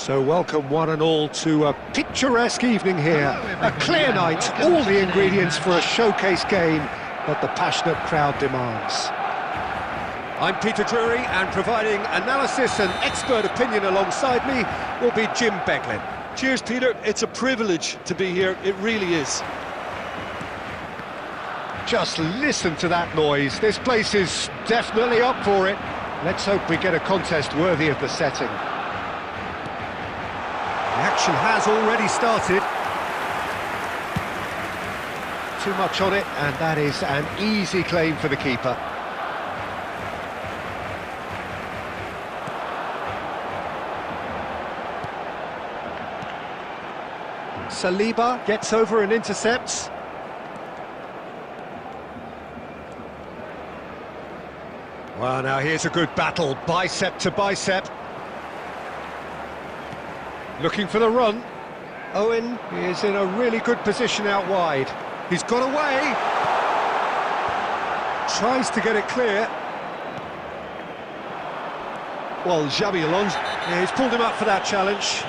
So welcome one and all to a picturesque evening here. A clear night, all the ingredients for a showcase game that the passionate crowd demands. I'm Peter Drury, and providing analysis and expert opinion alongside me will be Jim Beglin. Cheers, Peter. It's a privilege to be here. It really is. Just listen to that noise. This place is definitely up for it. Let's hope we get a contest worthy of the setting. The action has already started. Too much on it, and that is an easy claim for the keeper. Saliba gets over and intercepts. Well, now here's a good battle, bicep to bicep. Looking for the run. Owen is in a really good position out wide. He's got away. Tries to get it clear. Well, Xabi Alonso. Yeah, he's pulled him up for that challenge.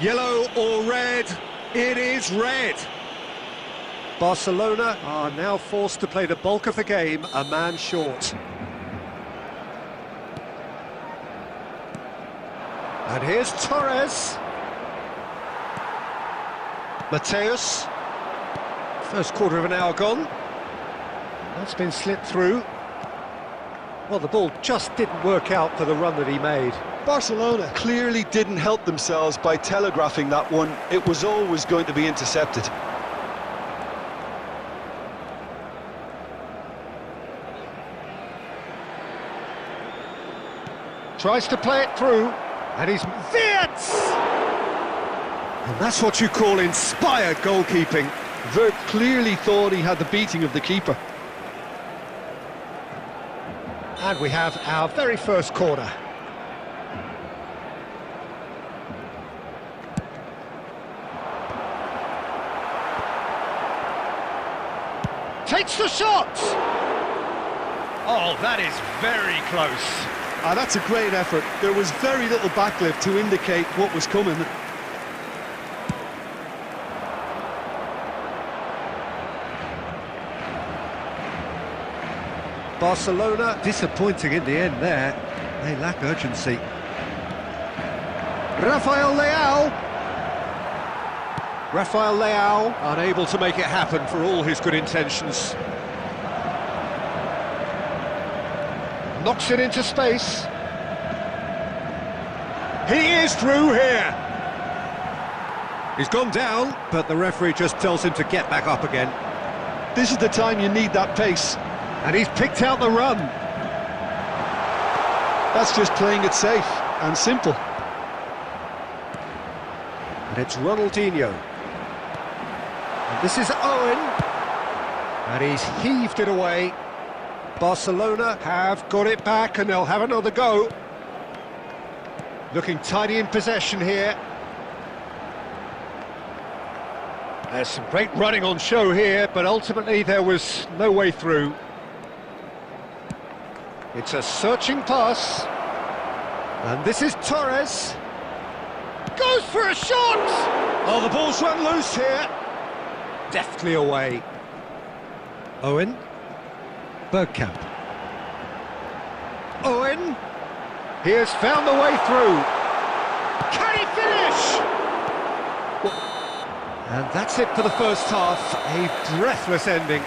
Yellow or red? It is red. Barcelona are now forced to play the bulk of the game a man short. And here's Torres. Mateus. First quarter of an hour gone. That's been slipped through. Well, the ball just didn't work out for the run that he made. Barcelona clearly didn't help themselves by telegraphing that one. It was always going to be intercepted. Tries to play it through, and he's Wirtz! And that's what you call inspired goalkeeping. Vert clearly thought he had the beating of the keeper. And we have our very first corner. Takes the shot! Oh, that is very close. That's a great effort. There was very little backlift to indicate what was coming. Barcelona disappointing in the end there. They lack urgency. Rafael Leao unable to make it happen for all his good intentions. Knocks it into space. He is through here. He's gone down, but the referee just tells him to get back up again. This is the time you need that pace. And he's picked out the run. That's just playing it safe and simple. And it's Ronaldinho. And this is Owen. And he's heaved it away. Barcelona have got it back, and they'll have another go. Looking tidy in possession here. There's some great running on show here, but ultimately there was no way through. It's a searching pass. And this is Torres. Goes for a shot! Oh, the ball's run loose here. Deftly away. Owen. Bergkamp. Owen. He has found the way through. Can he finish? And that's it for the first half. A breathless ending.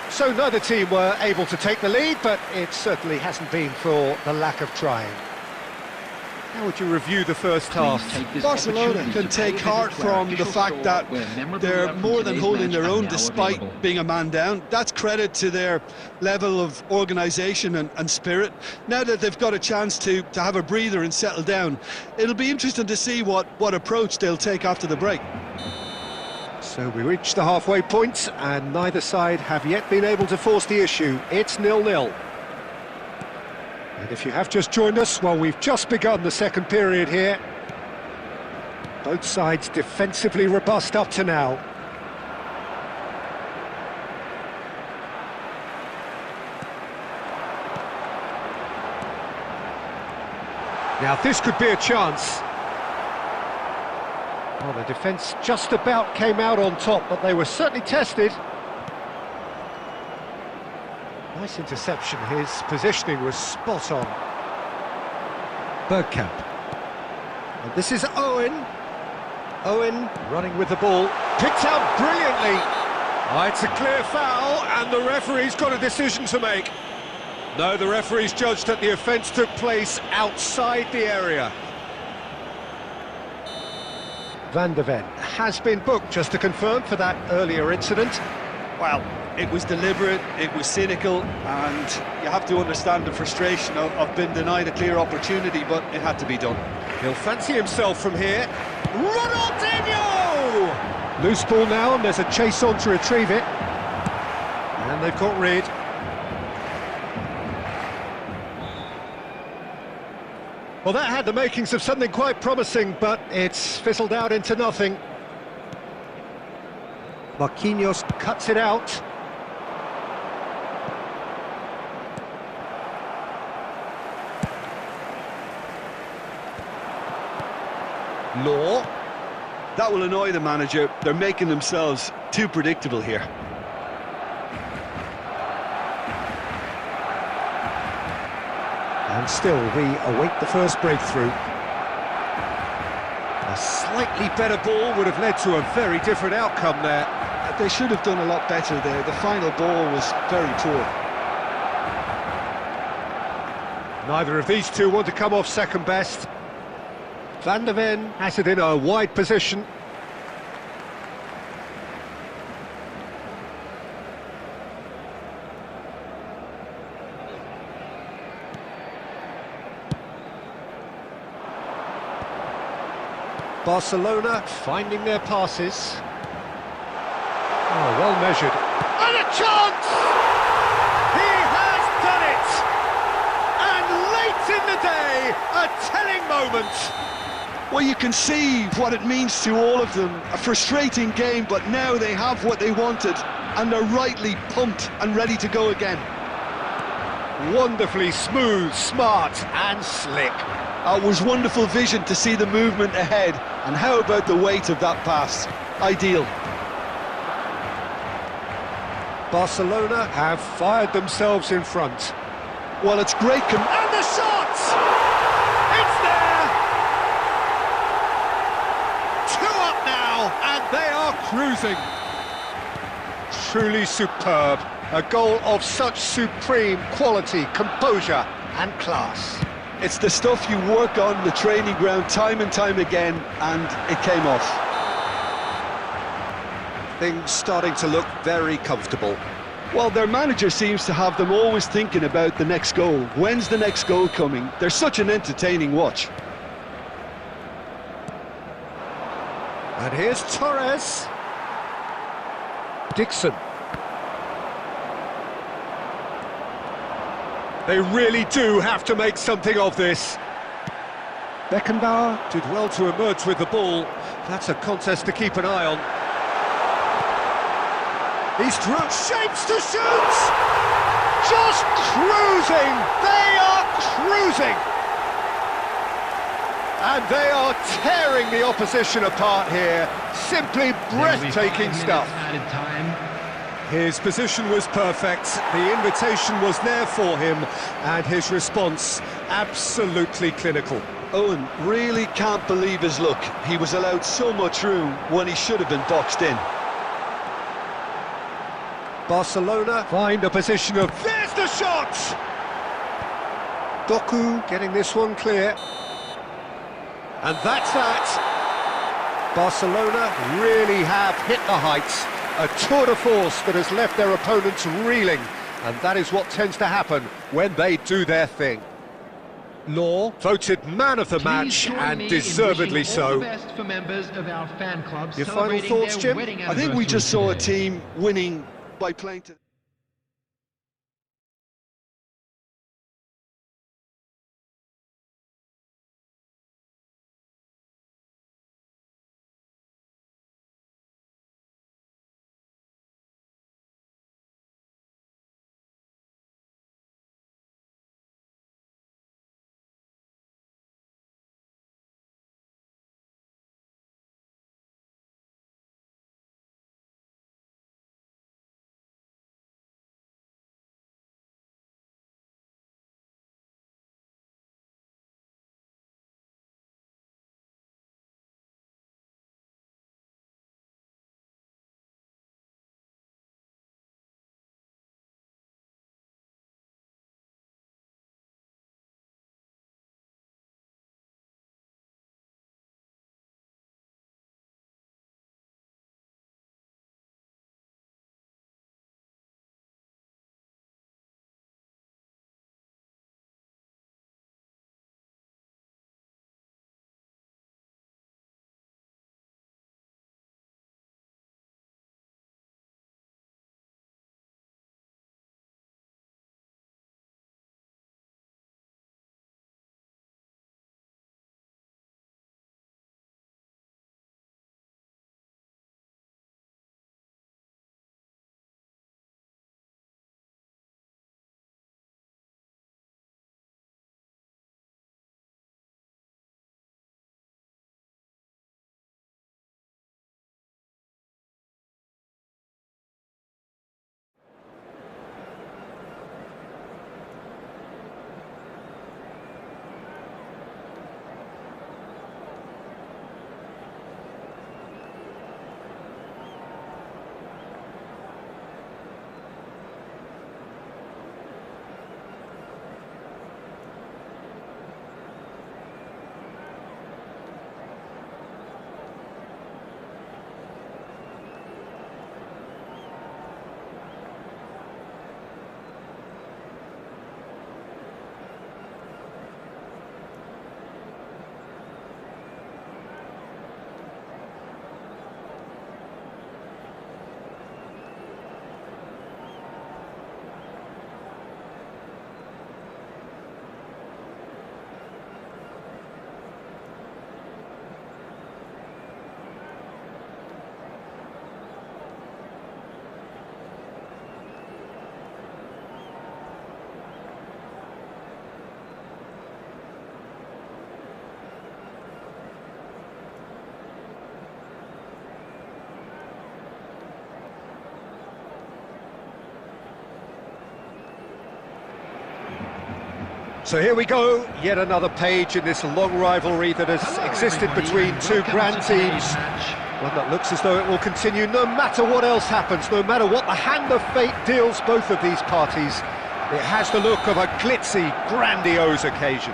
So neither team were able to take the lead, but it certainly hasn't been for the lack of trying. How would you review the first half? Barcelona can take heart from the fact that they're more than holding their own despite being a man down. That's credit to their level of organisation and spirit. Now that they've got a chance to have a breather and settle down, it'll be interesting to see what approach they'll take after the break. So we reach the halfway point, and neither side have yet been able to force the issue. It's 0-0. And if you have just joined us, well, we've just begun the second period here. Both sides defensively robust up to now. Now this could be a chance. Well, the defence just about came out on top, but they were certainly tested. Nice interception, his positioning was spot on. Bergkamp. And this is Owen. Owen running with the ball, picked out brilliantly. Oh, it's a clear foul, and the referee's got a decision to make. No, the referee's judged that the offence took place outside the area. Van der Ven has been booked, just to confirm, for that earlier incident. Well, it was deliberate, it was cynical, and you have to understand the frustration of being denied a clear opportunity, but it had to be done. He'll fancy himself from here. Ronaldinho! Loose ball now, and there's a chase on to retrieve it. And they've got rid. Well, that had the makings of something quite promising, but it's fizzled out into nothing. Marquinhos cuts it out. Law. That will annoy the manager. They're making themselves too predictable here. And still, we await the first breakthrough. A slightly better ball would have led to a very different outcome there. They should have done a lot better there. The final ball was very poor. Neither of these two want to come off second best. Van der Ven has it in a wide position. Barcelona finding their passes. Oh, well measured. And a chance! He has done it! And late in the day, a telling moment. Well, you can see what it means to all of them. A frustrating game, but now they have what they wanted, and they're rightly pumped and ready to go again. Wonderfully smooth, smart and slick. It was wonderful vision to see the movement ahead, and how about the weight of that pass? Ideal. Barcelona have fired themselves in front. Well, it's great. And the shot! It's there! 2 up now, and they are cruising. Truly superb. A goal of such supreme quality, composure and class. It's the stuff you work on the training ground time and time again, and it came off. Things starting to look very comfortable. Well, their manager seems to have them always thinking about the next goal. When's the next goal coming? They're such an entertaining watch. And here's Torres. Dixon. They really do have to make something of this. Beckenbauer did well to emerge with the ball. That's a contest to keep an eye on. He's through, shapes to shoot! Just cruising! They are cruising! And they are tearing the opposition apart here. Simply breathtaking stuff. His position was perfect, the invitation was there for him, and his response absolutely clinical. Owen really can't believe his luck. He was allowed so much room when he should have been boxed in. Barcelona find a position of... There's the shot! Doku getting this one clear. And that's that. Barcelona really have hit the heights. A tour de force that has left their opponents reeling. And that is what tends to happen when they do their thing. Law voted man of the match, and deservedly so. Your final thoughts, Jim? I think we just saw a team winning by playing to... So here we go, yet another page in this long rivalry that has existed between two grand teams. One that looks as though it will continue no matter what else happens, no matter what the hand of fate deals both of these parties. It has the look of a glitzy, grandiose occasion.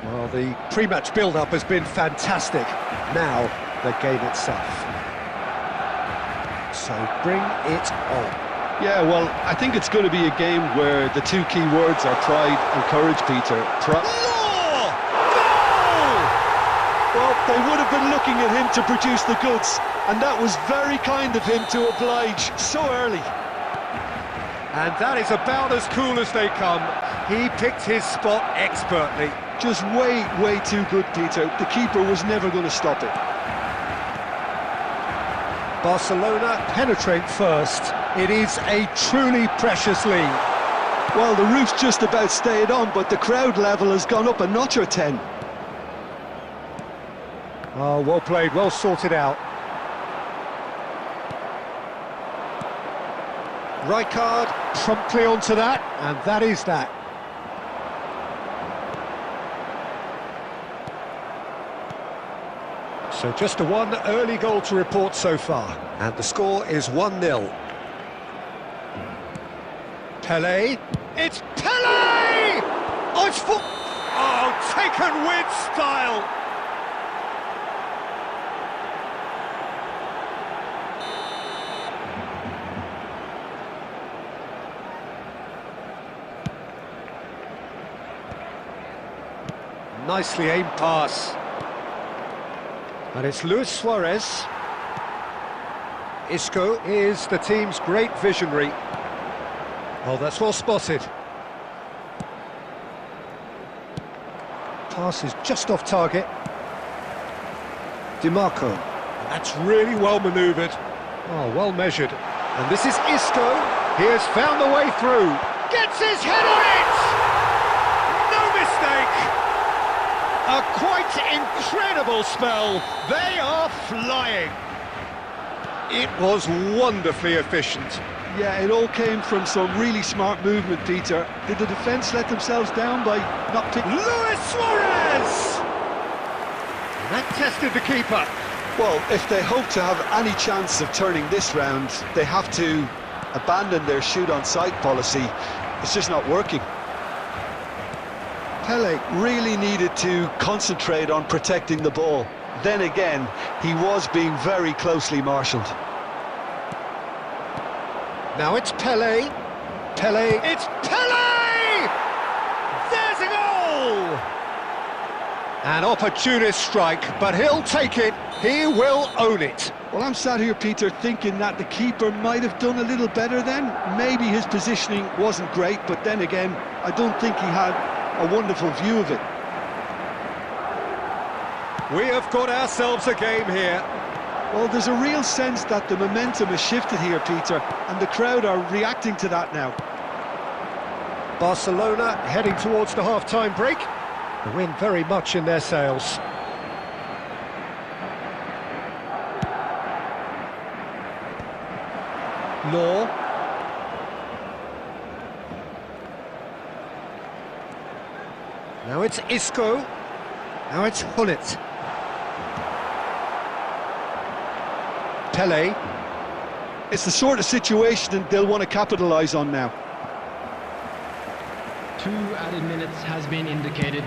Well, the pre-match build-up has been fantastic. Now, the game itself. So bring it on. Yeah, well, I think it's going to be a game where the two key words are pride and courage, Peter. Goal! Well, they would have been looking at him to produce the goods, and that was very kind of him to oblige so early. And that is about as cool as they come. He picked his spot expertly. Just way too good, Peter. The keeper was never going to stop it. Barcelona penetrate first. It is a truly precious lead. Well, the roof's just about stayed on, but the crowd level has gone up a notch or 10. Oh, well played, well sorted out. Rijkaard promptly onto that, and that is that. So just one early goal to report so far, and the score is 1-0. Pelé, it's Pelé! Oh, it's taken with style! Nicely aimed pass. And it's Luis Suarez. Isco is the team's great visionary. Oh, that's well spotted. Pass is just off target. DiMarco. That's really well manoeuvred. Oh, well measured. And this is Isco. He has found the way through. Gets his head on it! No mistake! A quite incredible spell. They are flying. It was wonderfully efficient. Yeah, it all came from some really smart movement, Peter. Did the defence let themselves down by not picking... Luis Suarez! That tested the keeper. Well, if they hope to have any chance of turning this round, they have to abandon their shoot-on-sight policy. It's just not working. Pelé really needed to concentrate on protecting the ball. Then again, he was being very closely marshalled. Now it's Pelé. Pelé. It's Pelé! There's a goal! An opportunist strike, but he'll take it. He will own it. Well, I'm sat here, Peter, thinking that the keeper might have done a little better then. Maybe his positioning wasn't great, but then again, I don't think he had a wonderful view of it. We have got ourselves a game here. Well, there's a real sense that the momentum has shifted here, Peter, and the crowd are reacting to that now. Barcelona heading towards the half-time break. The wind very much in their sails. Law. Now it's Isco. Now it's Hullet. Pelé. It's the sort of situation they'll want to capitalise on now. 2 added minutes has been indicated.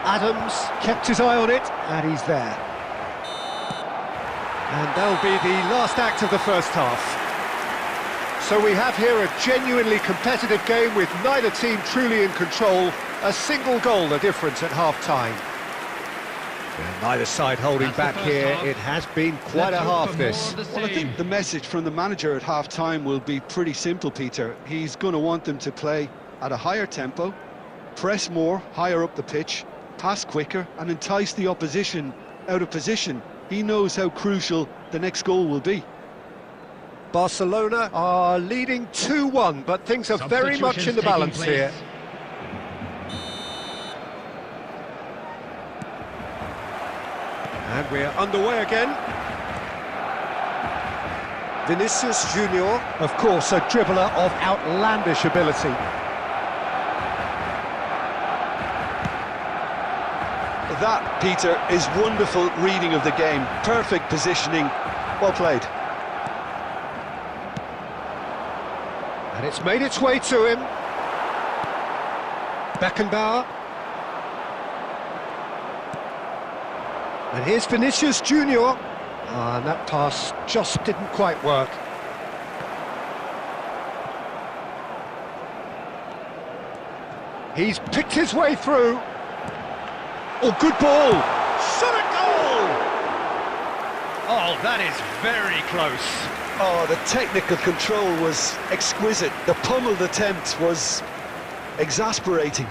Adams kept his eye on it, and he's there. And that'll be the last act of the first half. So we have here a genuinely competitive game with neither team truly in control. A single goal the difference at half-time. And neither side holding back here. It has been quite a half, this. Well, I think the message from the manager at half-time will be pretty simple, Peter. He's going to want them to play at a higher tempo, press more, higher up the pitch, pass quicker, and entice the opposition out of position. He knows how crucial the next goal will be. Barcelona are leading 2-1, but things are very much in the balance here. And we're underway again. Vinicius Junior, of course, a dribbler of outlandish ability. That, Peter, is wonderful reading of the game. Perfect positioning. Well played. And it's made its way to him. Beckenbauer. And here's Vinicius Junior. And that pass just didn't quite work. He's picked his way through. Oh, good ball! Shot at goal! Oh, that is very close. Oh, the technical control was exquisite. The pummeled attempt was exasperating.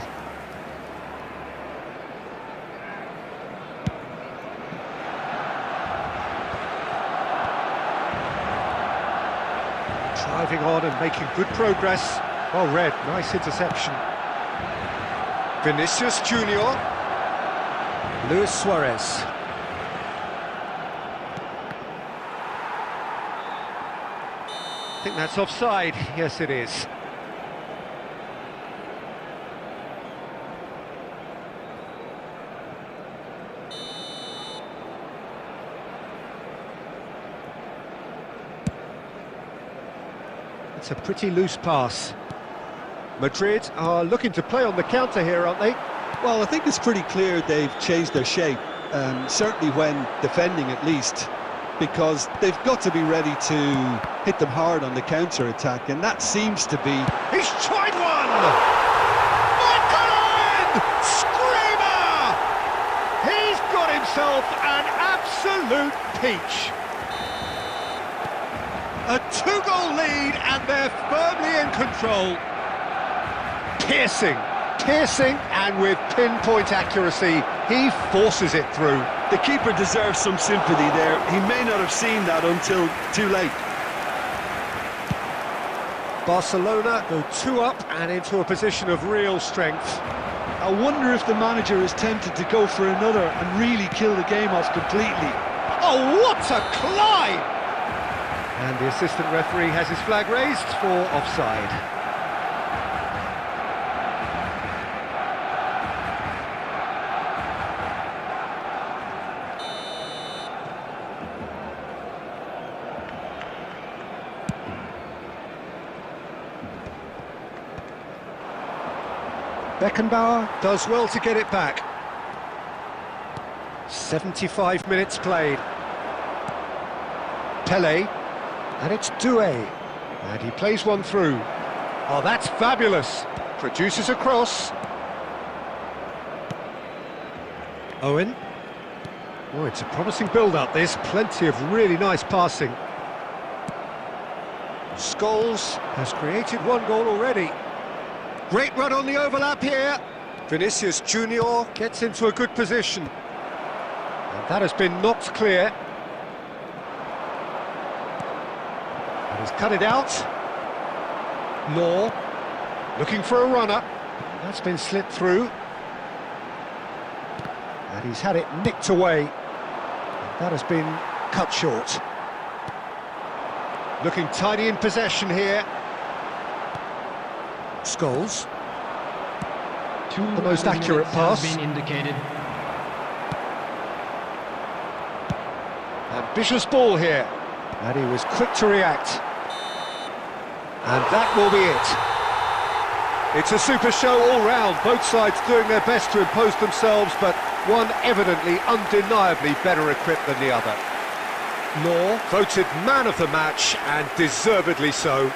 Driving on and making good progress. Well read, nice interception. Vinicius Junior. Luis Suarez. I think that's offside. Yes, it is. It's a pretty loose pass. Madrid are looking to play on the counter here, aren't they? Well, I think it's pretty clear they've changed their shape, certainly when defending at least, because they've got to be ready to hit them hard on the counter-attack, and that seems to be... He's tried one! Michael! Screamer! He's got himself an absolute peach. A two-goal lead, and they're firmly in control. Piercing, and with pinpoint accuracy, he forces it through. The keeper deserves some sympathy there. He may not have seen that until too late. Barcelona go 2 up and into a position of real strength. I wonder if the manager is tempted to go for another and really kill the game off completely. Oh, what a climb! And the assistant referee has his flag raised for offside. Beckenbauer does well to get it back. 75 minutes played. Pele, and it's Doué, and he plays one through. Oh, that's fabulous. Produces a cross. Owen. Oh, it's a promising build-up. There's plenty of really nice passing. Scholes has created 1 goal already. Great run on the overlap here. Vinicius Junior gets into a good position. And that has been knocked clear. And he's cut it out. Law, looking for a runner. That's been slipped through. And he's had it nicked away. And that has been cut short. Looking tidy in possession here. Scholes. The most accurate pass. Has been indicated. Ambitious ball here. And he was quick to react. And that will be it. It's a super show all round. Both sides doing their best to impose themselves, but one evidently, undeniably better equipped than the other. Law voted man of the match, and deservedly so.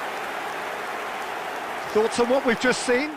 Thoughts on what we've just seen?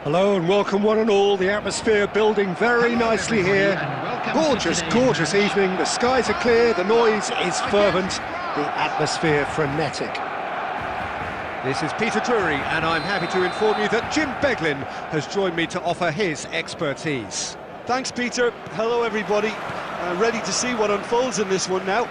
Hello and welcome one and all. The atmosphere building very nicely here. Gorgeous, gorgeous evening. The skies are clear, the noise is fervent, the atmosphere frenetic. This is Peter Drury and I'm happy to inform you that Jim Beglin has joined me to offer his expertise. Thanks, Peter. Hello, everybody. Ready to see what unfolds in this one now.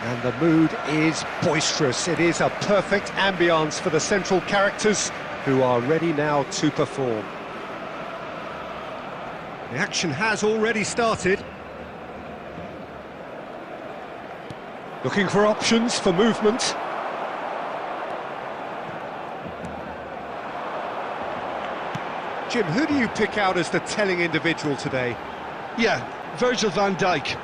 And the mood is boisterous. It is a perfect ambience for the central characters who are ready now to perform. The action has already started. Looking for options for movement. Jim, who do you pick out as the telling individual today? Yeah, Virgil van Dijk.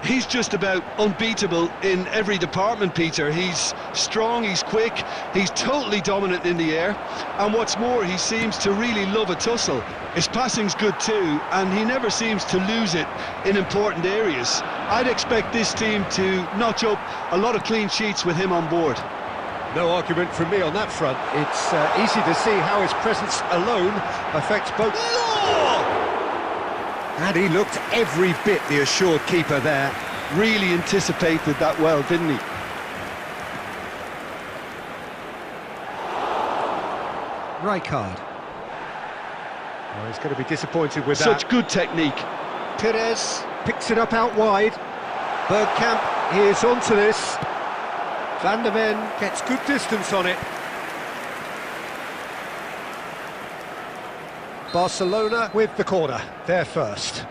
He's just about unbeatable in every department, Peter. He's strong, he's quick, he's totally dominant in the air, and what's more, he seems to really love a tussle. His passing's good too, and he never seems to lose it in important areas. I'd expect this team to notch up a lot of clean sheets with him on board. No argument from me on that front. It's easy to see how his presence alone affects both. And he looked every bit the assured keeper there. Really anticipated that well, didn't he? Rijkaard. Oh, he's going to be disappointed with that. Such good technique. Perez picks it up out wide. Bergkamp is onto this. Van der Ven gets good distance on it. Barcelona with the corner, they're first.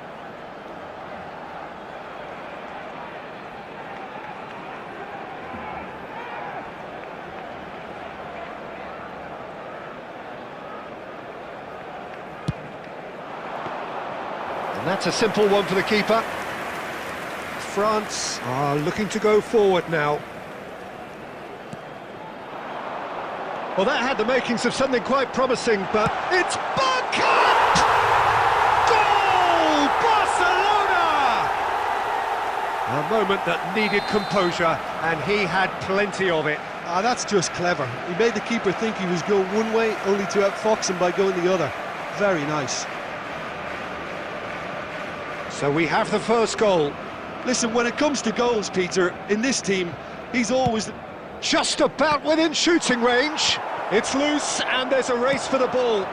And that's a simple one for the keeper. France are looking to go forward now. Well, that had the makings of something quite promising, but it's Bergkamp! Goal! Barcelona! A moment that needed composure, and he had plenty of it. That's just clever. He made the keeper think he was going one way, only to outfox him by going the other. Very nice. So we have the first goal. Listen, when it comes to goals, Peter, in this team, he's always... Just about within shooting range. It's loose and there's a race for the ball.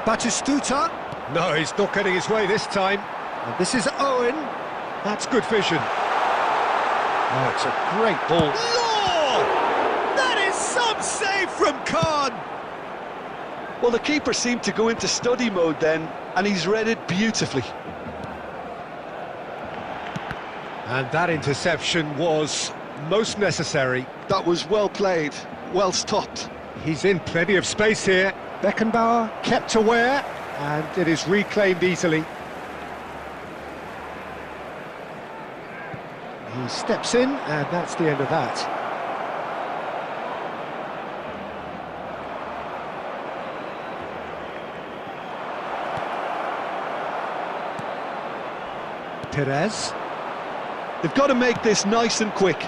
Batistuta. No, he's not getting his way this time. And this is Owen. That's good vision. Oh, it's a great ball. Lord! That is some save from Khan. Well, the keeper seemed to go into study mode then, and he's read it beautifully. And that interception was most necessary. That was well played, well stopped. He's in plenty of space here. Beckenbauer kept aware, and it is reclaimed easily. He steps in, and that's the end of that. Perez. They've got to make this nice and quick.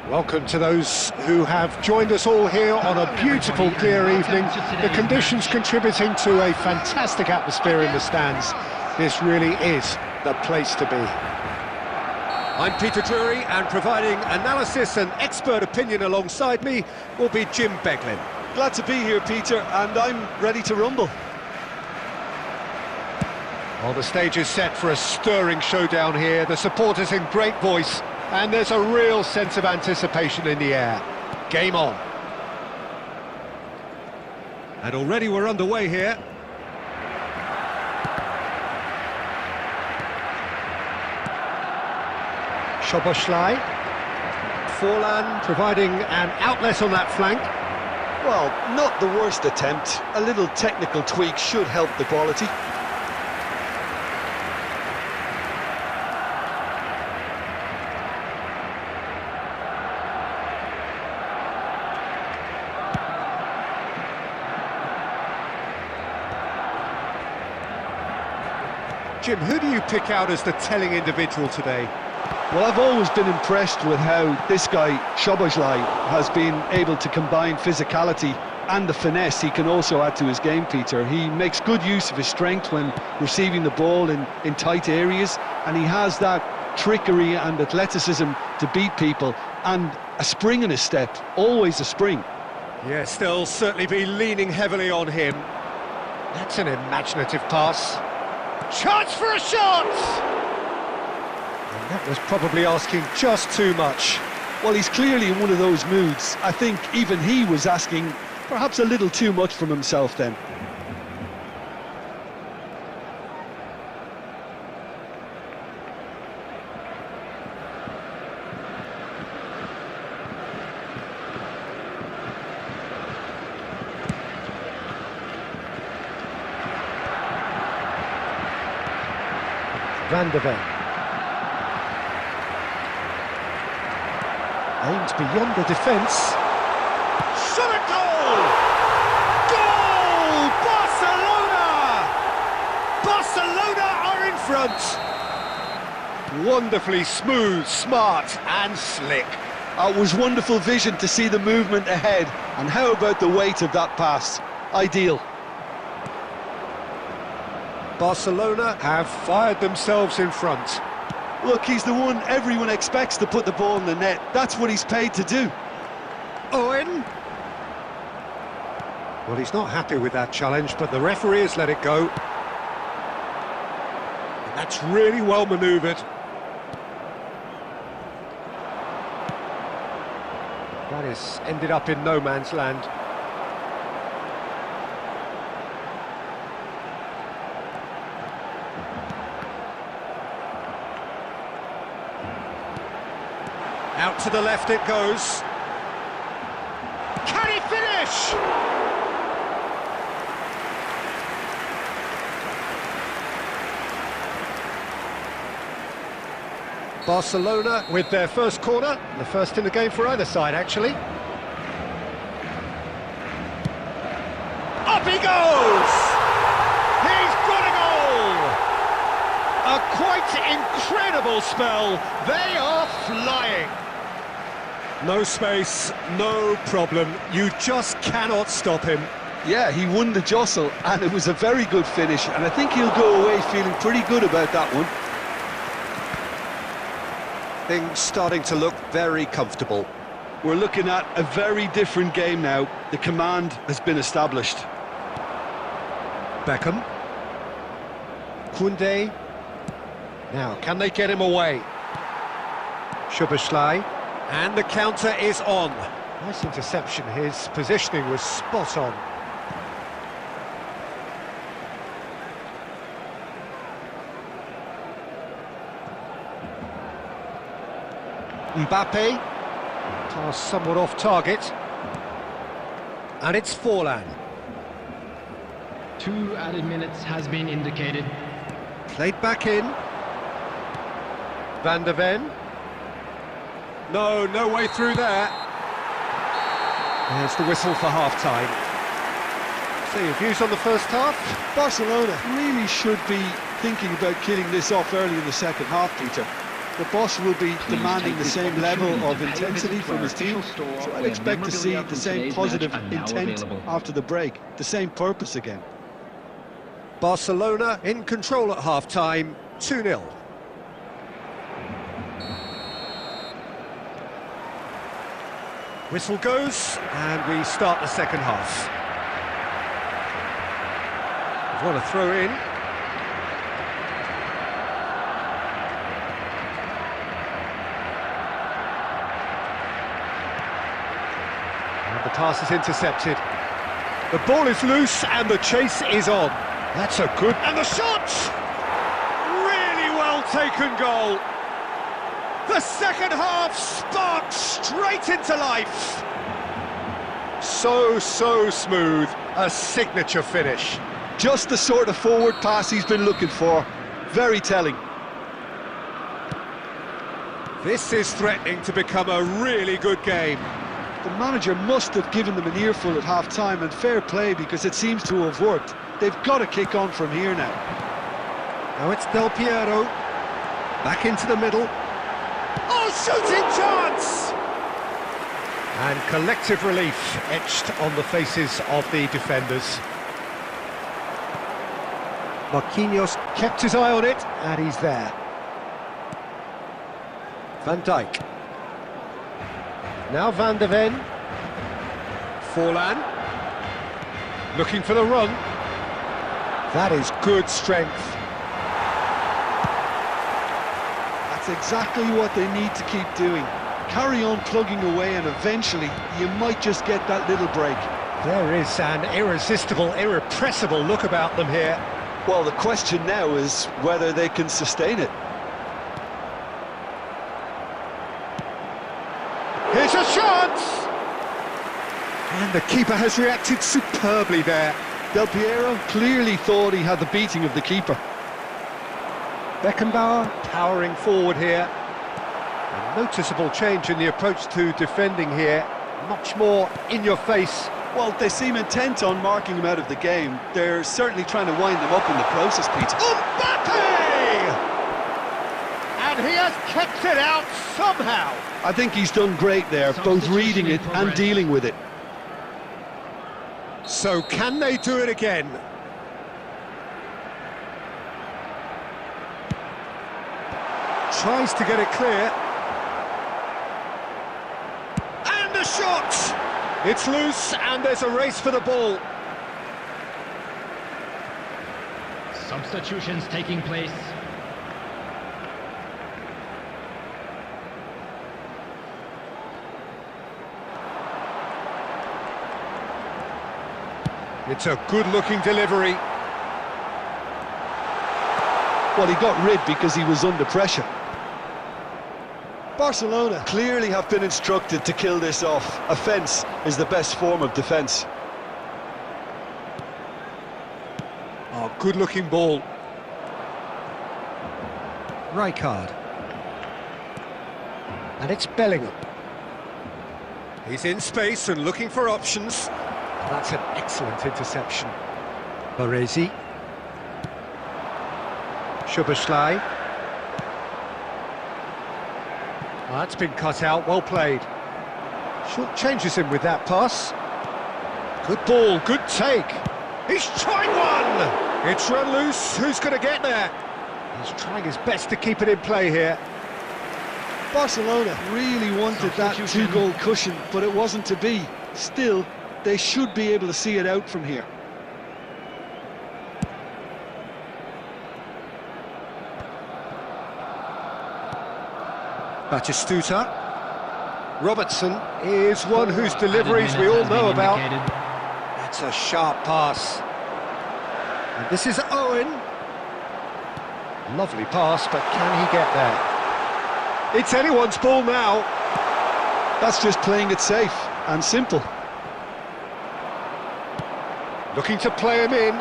Welcome to those who have joined us all here on a beautiful, clear evening. The conditions contributing to a fantastic atmosphere in the stands. This really is the place to be. I'm Peter Drury, and providing analysis and expert opinion alongside me will be Jim Beglin. Glad to be here, Peter, and I'm ready to rumble. Well, the stage is set for a stirring showdown here. The supporters in great voice, and there's a real sense of anticipation in the air. Game on. And already we're underway here. Szoboszlai. Forlan providing an outlet on that flank. Well, not the worst attempt. A little technical tweak should help the quality. Jim, who do you pick out as the telling individual today? Well, I've always been impressed with how this guy, Szoboszlai, has been able to combine physicality and the finesse he can also add to his game, Peter. He makes good use of his strength when receiving the ball in tight areas, and he has that trickery and athleticism to beat people, and a spring in his step, always a spring. Yes, they'll certainly be leaning heavily on him. That's an imaginative pass. Chance for a shot! And that was probably asking just too much. Well, he's clearly in one of those moods. I think even he was asking perhaps a little too much from himself then. Van der Ven. Aimed beyond the defence. Shot at goal! Goal! Barcelona! Barcelona are in front. Wonderfully smooth, smart and slick. It was wonderful vision to see the movement ahead. And how about the weight of that pass? Ideal. Barcelona have fired themselves in front. Look, he's the one everyone expects to put the ball in the net. That's what he's paid to do. Owen? Well, he's not happy with that challenge, but the referee has let it go. And that's really well manoeuvred. That has ended up in no man's land. Out to the left it goes. Can he finish? Barcelona with their first corner, the first in the game for either side actually. Up he goes! He's got a goal! A quite incredible spell. They are flying. No space, no problem. You just cannot stop him. Yeah, he won the jostle, and it was a very good finish, and I think he'll go away feeling pretty good about that one. Things starting to look very comfortable. We're looking at a very different game now. The command has been established. Beckham. Koundé. Now, can they get him away? Szoboszlai. And the counter is on. Nice interception. His positioning was spot on. Mbappe. Pass somewhat off target. And it's Forlan. 2 added minutes has been indicated. Played back in. Van der Ven. No way through there. There's the whistle for half-time. So your views on the first half? Barcelona really should be thinking about killing this off early in the second half, Peter. The boss will be demanding the same level of intensity from his team, so I'd expect to see the same positive intent after the break, the same purpose again. Barcelona in control at half-time, 2-0. Whistle goes, and we start the second half. We've won a throw-in. And the pass is intercepted. The ball is loose, and the chase is on. That's a good... And the shot! Really well taken goal. The second half sparked straight into life. So smooth. A signature finish. Just the sort of forward pass he's been looking for. Very telling. This is threatening to become a really good game. The manager must have given them an earful at half-time, and fair play, because it seems to have worked. They've got to kick on from here now. Now it's Del Piero. Back into the middle. Oh, shooting chance! And collective relief etched on the faces of the defenders. Marquinhos kept his eye on it, and he's there. Van Dijk. Now Van de Ven. Forlan. Looking for the run. That is good strength. That's exactly what they need to keep doing. Carry on plugging away, and eventually you might just get that little break. There is an irresistible, irrepressible look about them here. Well, the question now is whether they can sustain it. Here's a chance! And the keeper has reacted superbly there. Del Piero clearly thought he had the beating of the keeper. Beckenbauer powering forward here. A noticeable change in the approach to defending here. Much more in your face. Well, they seem intent on marking him out of the game. They're certainly trying to wind them up in the process, Peter. Mbappe! And he has kept it out somehow. I think he's done great there, both reading it and dealing with it. So can they do it again? Tries to get it clear. And the shot! It's loose, and there's a race for the ball. Substitutions taking place. It's a good-looking delivery. Well, he got rid because he was under pressure. Barcelona clearly have been instructed to kill this off. Offence is the best form of defence. Oh, good-looking ball. Rijkaard. And it's Bellingham. He's in space and looking for options. That's an excellent interception. Baresi. Szoboszlai. Oh, that's been cut out, well played. Short changes him with that pass. Good ball, good take. He's trying one! It's run loose, who's going to get there? He's trying his best to keep it in play here. Barcelona really wanted that two-goal cushion, but it wasn't to be. Still, they should be able to see it out from here. Batistuta. Robertson is one whose deliveries we all know about. That's a sharp pass. And this is Owen. Lovely pass, but can he get there? It's anyone's ball now. That's just playing it safe and simple. Looking to play him in.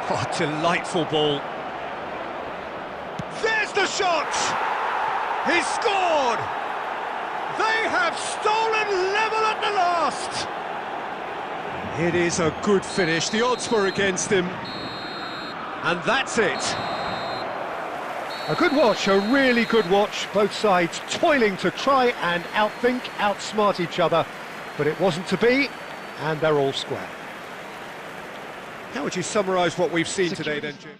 Oh, delightful ball. There's the shot! He scored! They have stolen level at the last! It is a good finish. The odds were against him. And that's it. A good watch, a really good watch. Both sides toiling to try and outthink, outsmart each other. But it wasn't to be, and they're all square. How would you summarise what we've seen today then, Jim?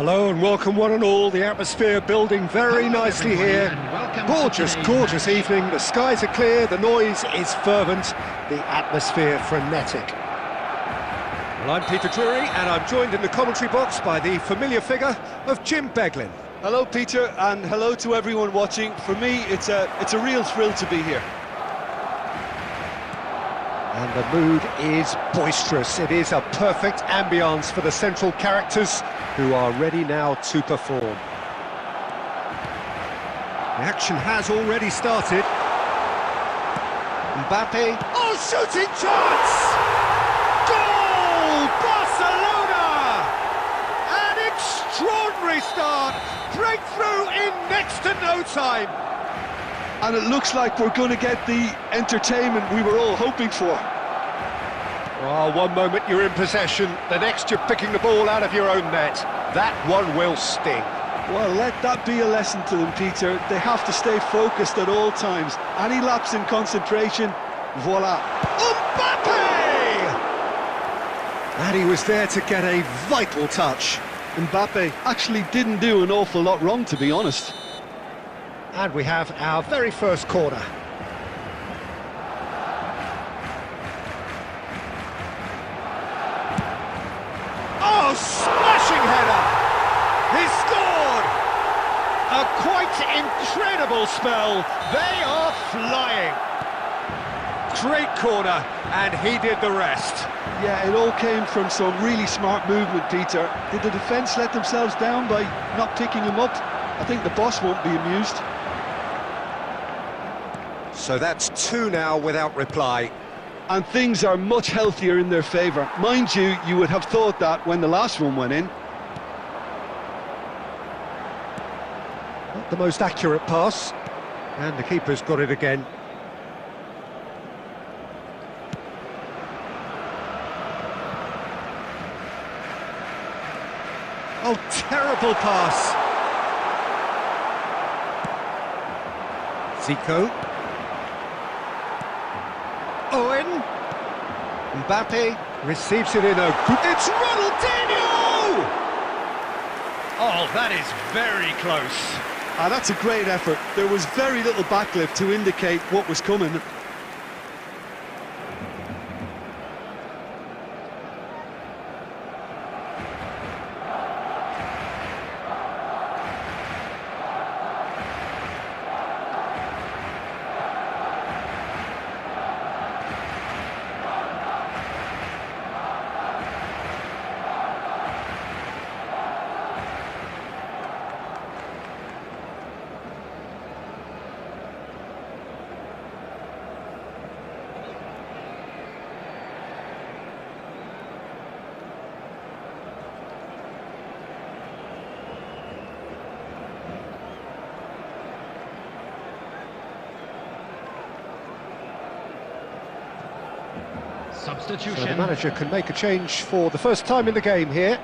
Hello and welcome one and all. The atmosphere building very nicely here. Gorgeous, gorgeous evening. The skies are clear, the noise is fervent, the atmosphere frenetic. Well, I'm Peter Drury and I'm joined in the commentary box by the familiar figure of Jim Beglin. Hello, Peter, and hello to everyone watching. For me, it's a real thrill to be here. And the mood is boisterous. It is a perfect ambience for the central characters who are ready now to perform. The action has already started. Mbappe. Oh, shooting chance! Goal! Barcelona! An extraordinary start. Breakthrough in next to no time. And it looks like we're going to get the entertainment we were all hoping for. Oh, one moment you're in possession, the next you're picking the ball out of your own net. That one will sting. Well, let that be a lesson to them, Peter. They have to stay focused at all times. Any lapse in concentration, voila. Mbappe! And he was there to get a vital touch. Mbappe actually didn't do an awful lot wrong, to be honest. And we have our very first corner. Oh, smashing header! He scored! A quite incredible spell. They are flying. Great corner, and he did the rest. Yeah, it all came from some really smart movement, Peter. Did the defence let themselves down by not picking him up? I think the boss won't be amused. So that's two now without reply. And things are much healthier in their favour. Mind you, you would have thought that when the last one went in. Not the most accurate pass. And the keeper's got it again. Oh, terrible pass. Zico. Owen. Mbappe receives it in a good... It's Ronaldinho! Oh, that is very close. That's a great effort. There was very little backlift to indicate what was coming. Substitution. So the manager can make a change for the first time in the game here.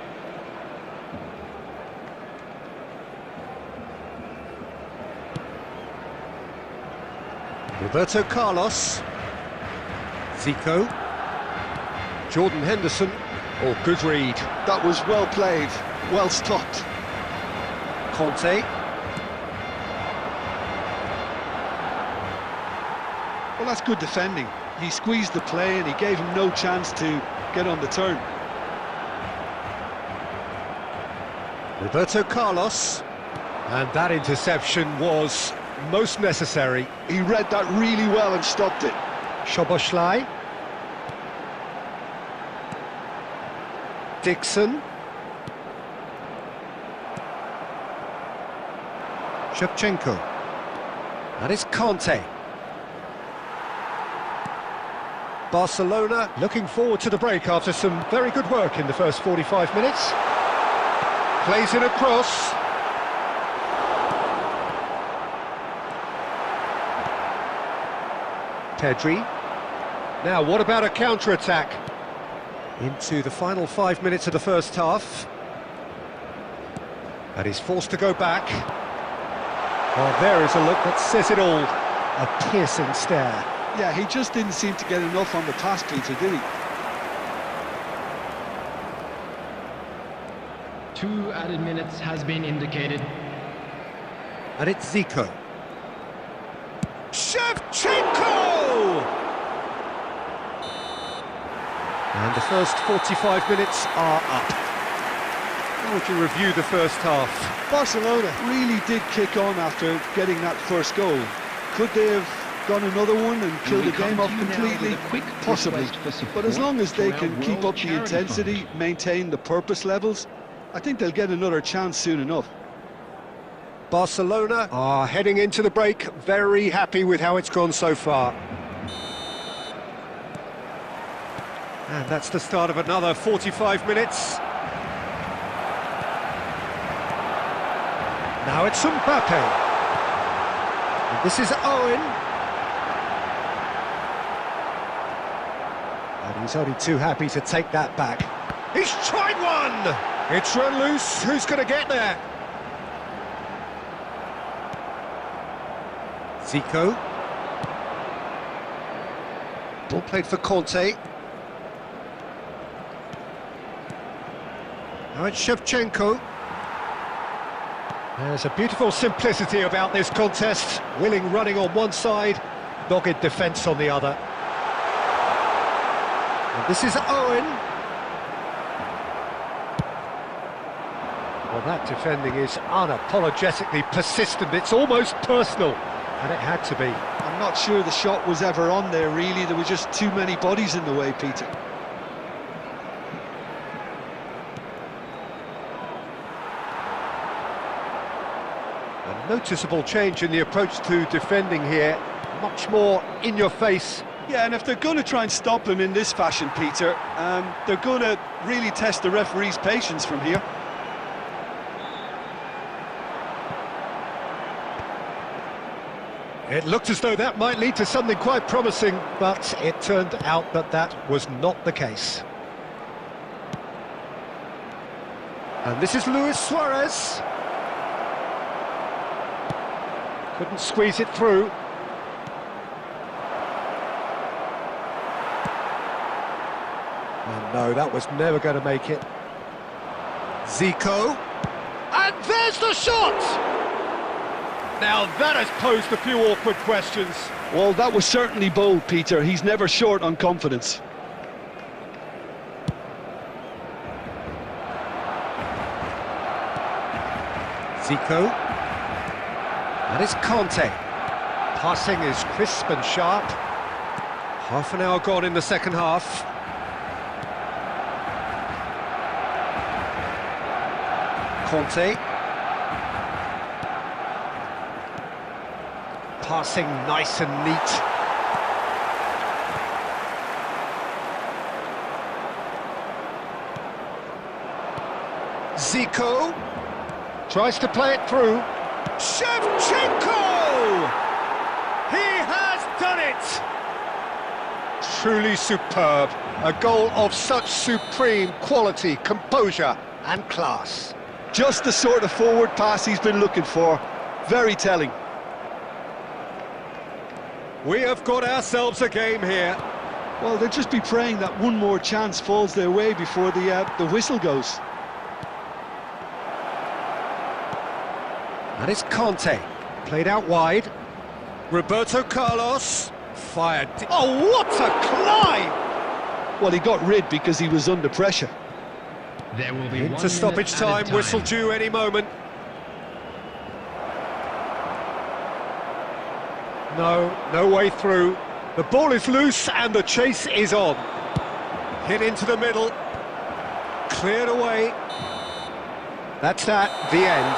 Roberto Carlos. Zico. Jordan Henderson. Oh, good read. That was well played, well stopped. Conte. Well, that's good defending. He squeezed the play and he gave him no chance to get on the turn. Roberto Carlos. And that interception was most necessary. He read that really well and stopped it. Szoboszlai. Dixon. Shevchenko. That is Conte. Barcelona looking forward to the break after some very good work in the first 45 minutes. Plays it across. Pedri. Now, what about a counter-attack? Into the final 5 minutes of the first half. And he's forced to go back. Well, there is a look that says it all. A piercing stare. Yeah, he just didn't seem to get enough on the pass, Peter, did he? 2 added minutes has been indicated. And it's Zico. Shevchenko! And the first 45 minutes are up. How would you review the first half? Barcelona really did kick on after getting that first goal. Could they have gone another one and killed the game off completely? Possibly. But as long as they can keep up the intensity, maintain the purpose levels, I think they'll get another chance soon enough. Barcelona are heading into the break, very happy with how it's gone so far. And that's the start of another 45 minutes. Now it's Mbappe. And this is Owen. And he's only too happy to take that back. He's tried one! It's run loose. Who's going to get there? Zico. Ball played for Conte. Now it's Shevchenko. There's a beautiful simplicity about this contest. Willing running on one side, dogged defence on the other. And this is Owen. Well, that defending is unapologetically persistent. It's almost personal, and it had to be. I'm not sure the shot was ever on there, really. There were just too many bodies in the way, Peter. A noticeable change in the approach to defending here. Much more in your face. Yeah, and if they're going to try and stop him in this fashion, Peter, they're going to really test the referee's patience from here. It looked as though that might lead to something quite promising, but it turned out that that was not the case. And this is Luis Suarez. Couldn't squeeze it through. And no, that was never going to make it. Zico. And there's the shot! Now that has posed a few awkward questions. Well, that was certainly bold, Peter. He's never short on confidence. Zico. And it's Conte. Passing is crisp and sharp. Half an hour gone in the second half. Conte. Passing nice and neat. Zico tries to play it through. Shevchenko! He has done it! Truly superb. A goal of such supreme quality, composure and class. Just the sort of forward pass he's been looking for. Very telling. We have got ourselves a game here. Well, they'll just be praying that one more chance falls their way before the whistle goes. And it's Conte, played out wide. Roberto Carlos, fired. Oh, what a climb! Well, he got rid because he was under pressure. There will be Into stoppage time, whistle due any moment. No way through. The ball is loose and the chase is on. Hit into the middle. Cleared away. That's that, the end.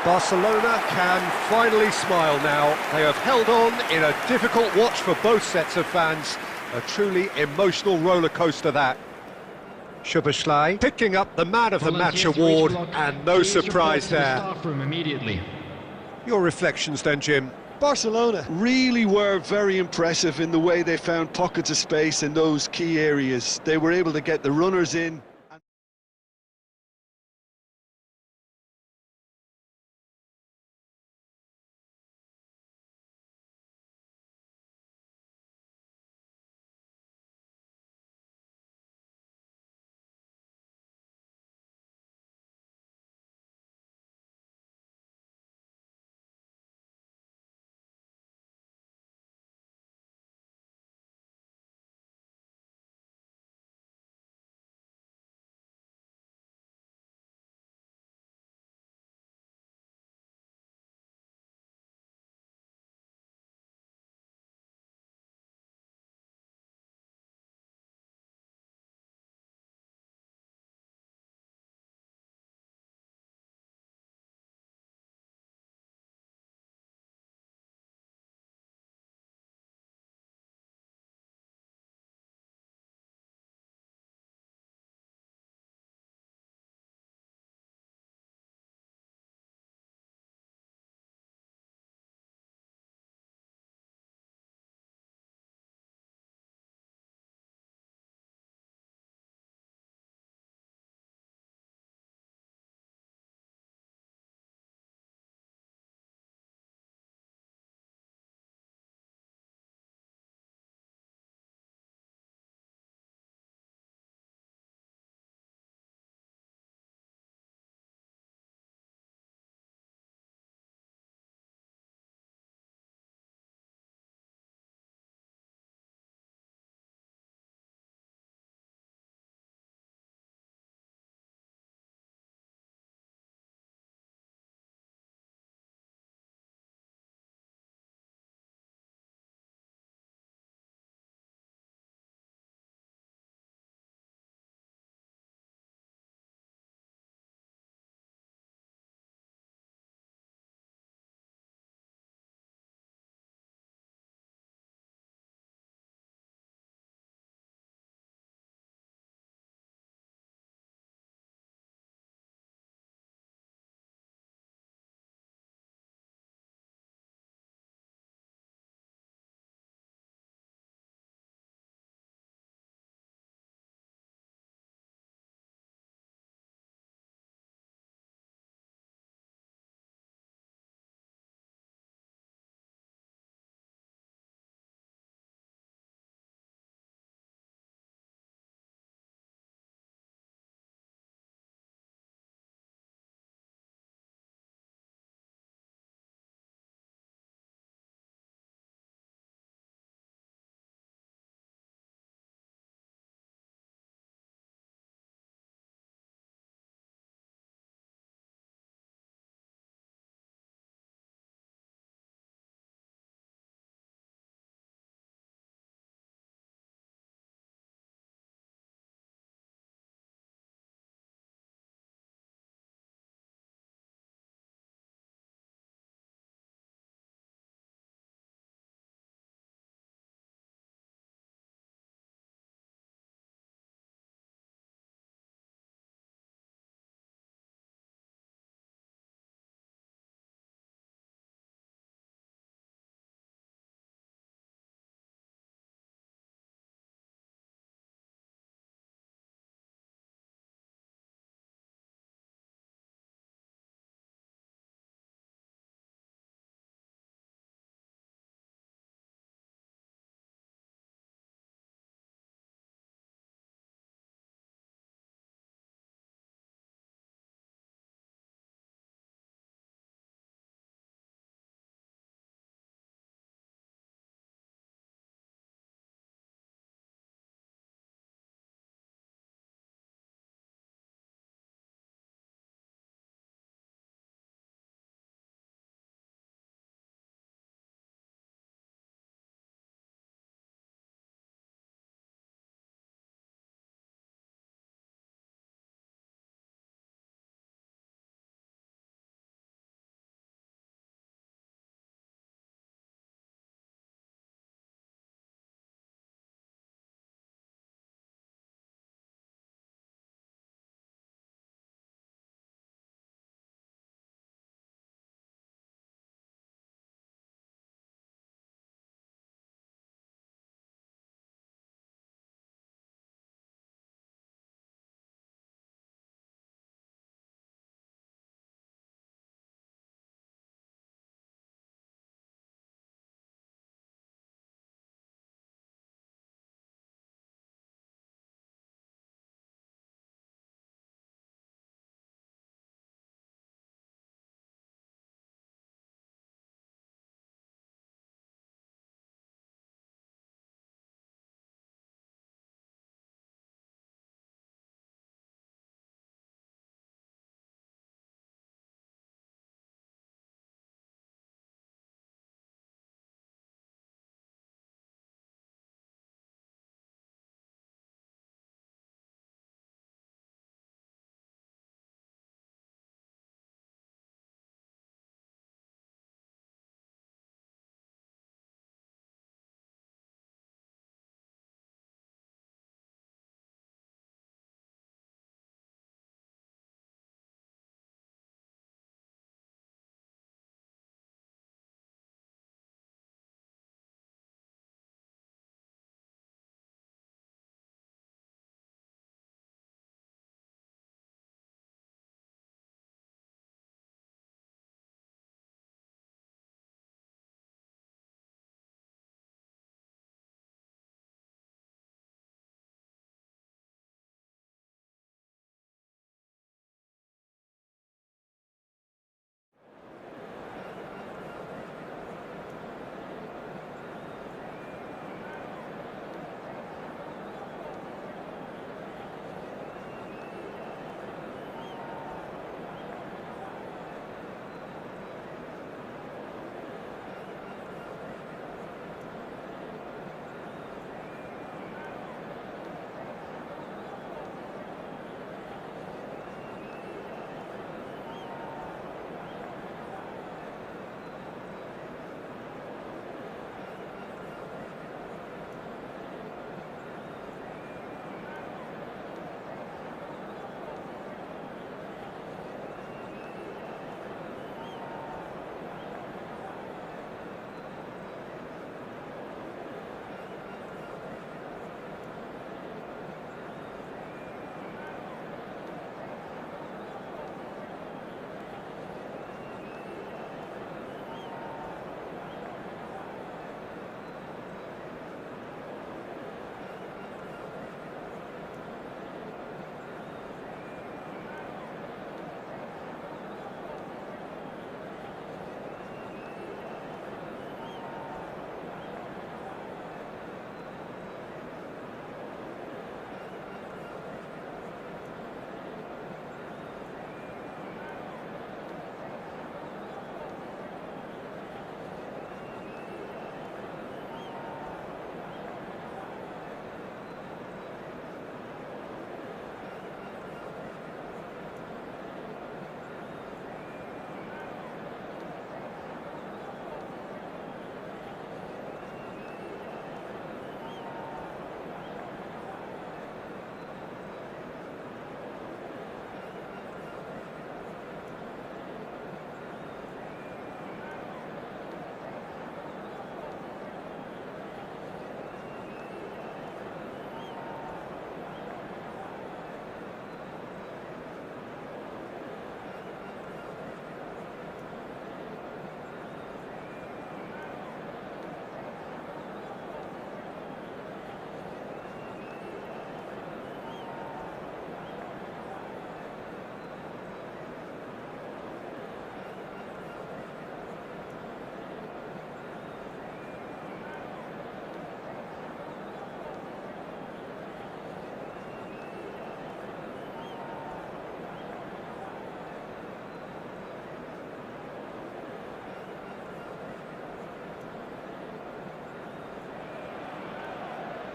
Barcelona can finally smile now. They have held on in a difficult watch for both sets of fans. A truly emotional roller coaster that. Szoboszlai picking up the Man of the Match award, and no surprise there. Your reflections then, Jim? Barcelona really were very impressive in the way they found pockets of space in those key areas. They were able to get the runners in.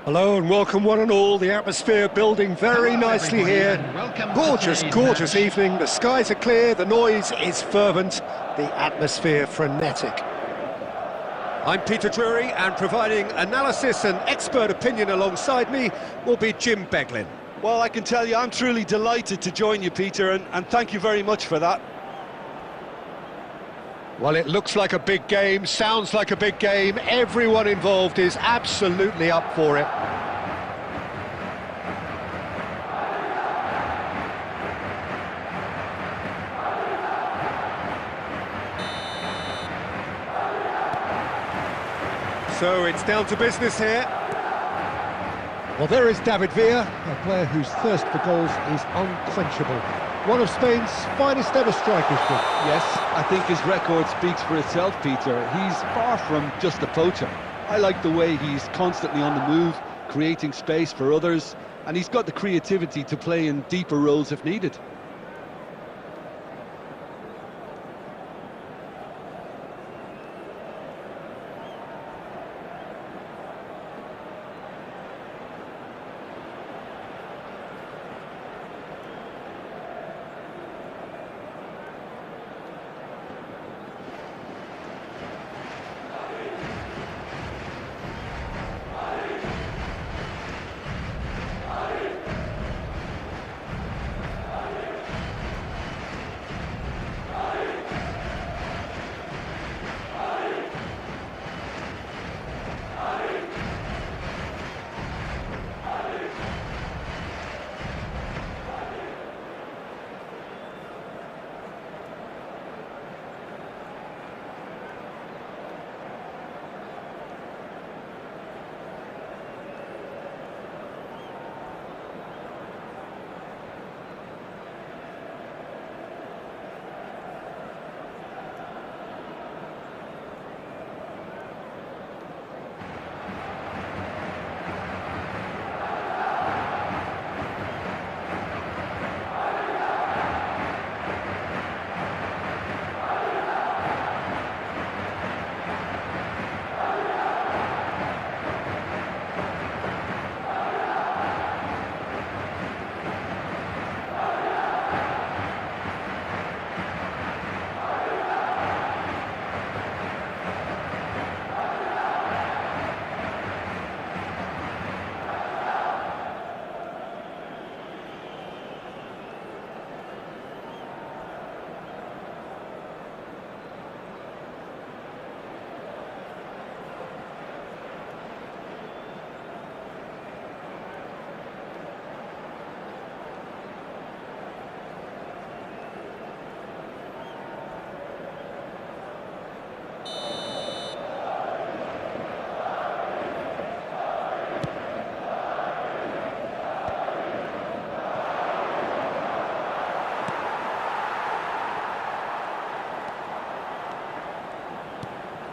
Hello and welcome one and all. The atmosphere building very nicely here. Gorgeous evening. The skies are clear, the noise is fervent, the atmosphere frenetic. I'm Peter Drury, and providing analysis and expert opinion alongside me will be Jim Beglin. Well, I can tell you I'm truly delighted to join you, Peter, and thank you very much for that. Well, it looks like a big game, sounds like a big game. Everyone involved is absolutely up for it. So it's down to business here. Well, there is David Villa, a player whose thirst for goals is unquenchable. One of Spain's finest ever strikers. Yes, I think his record speaks for itself, Peter. He's far from just a poacher. I like the way he's constantly on the move, creating space for others, and he's got the creativity to play in deeper roles if needed.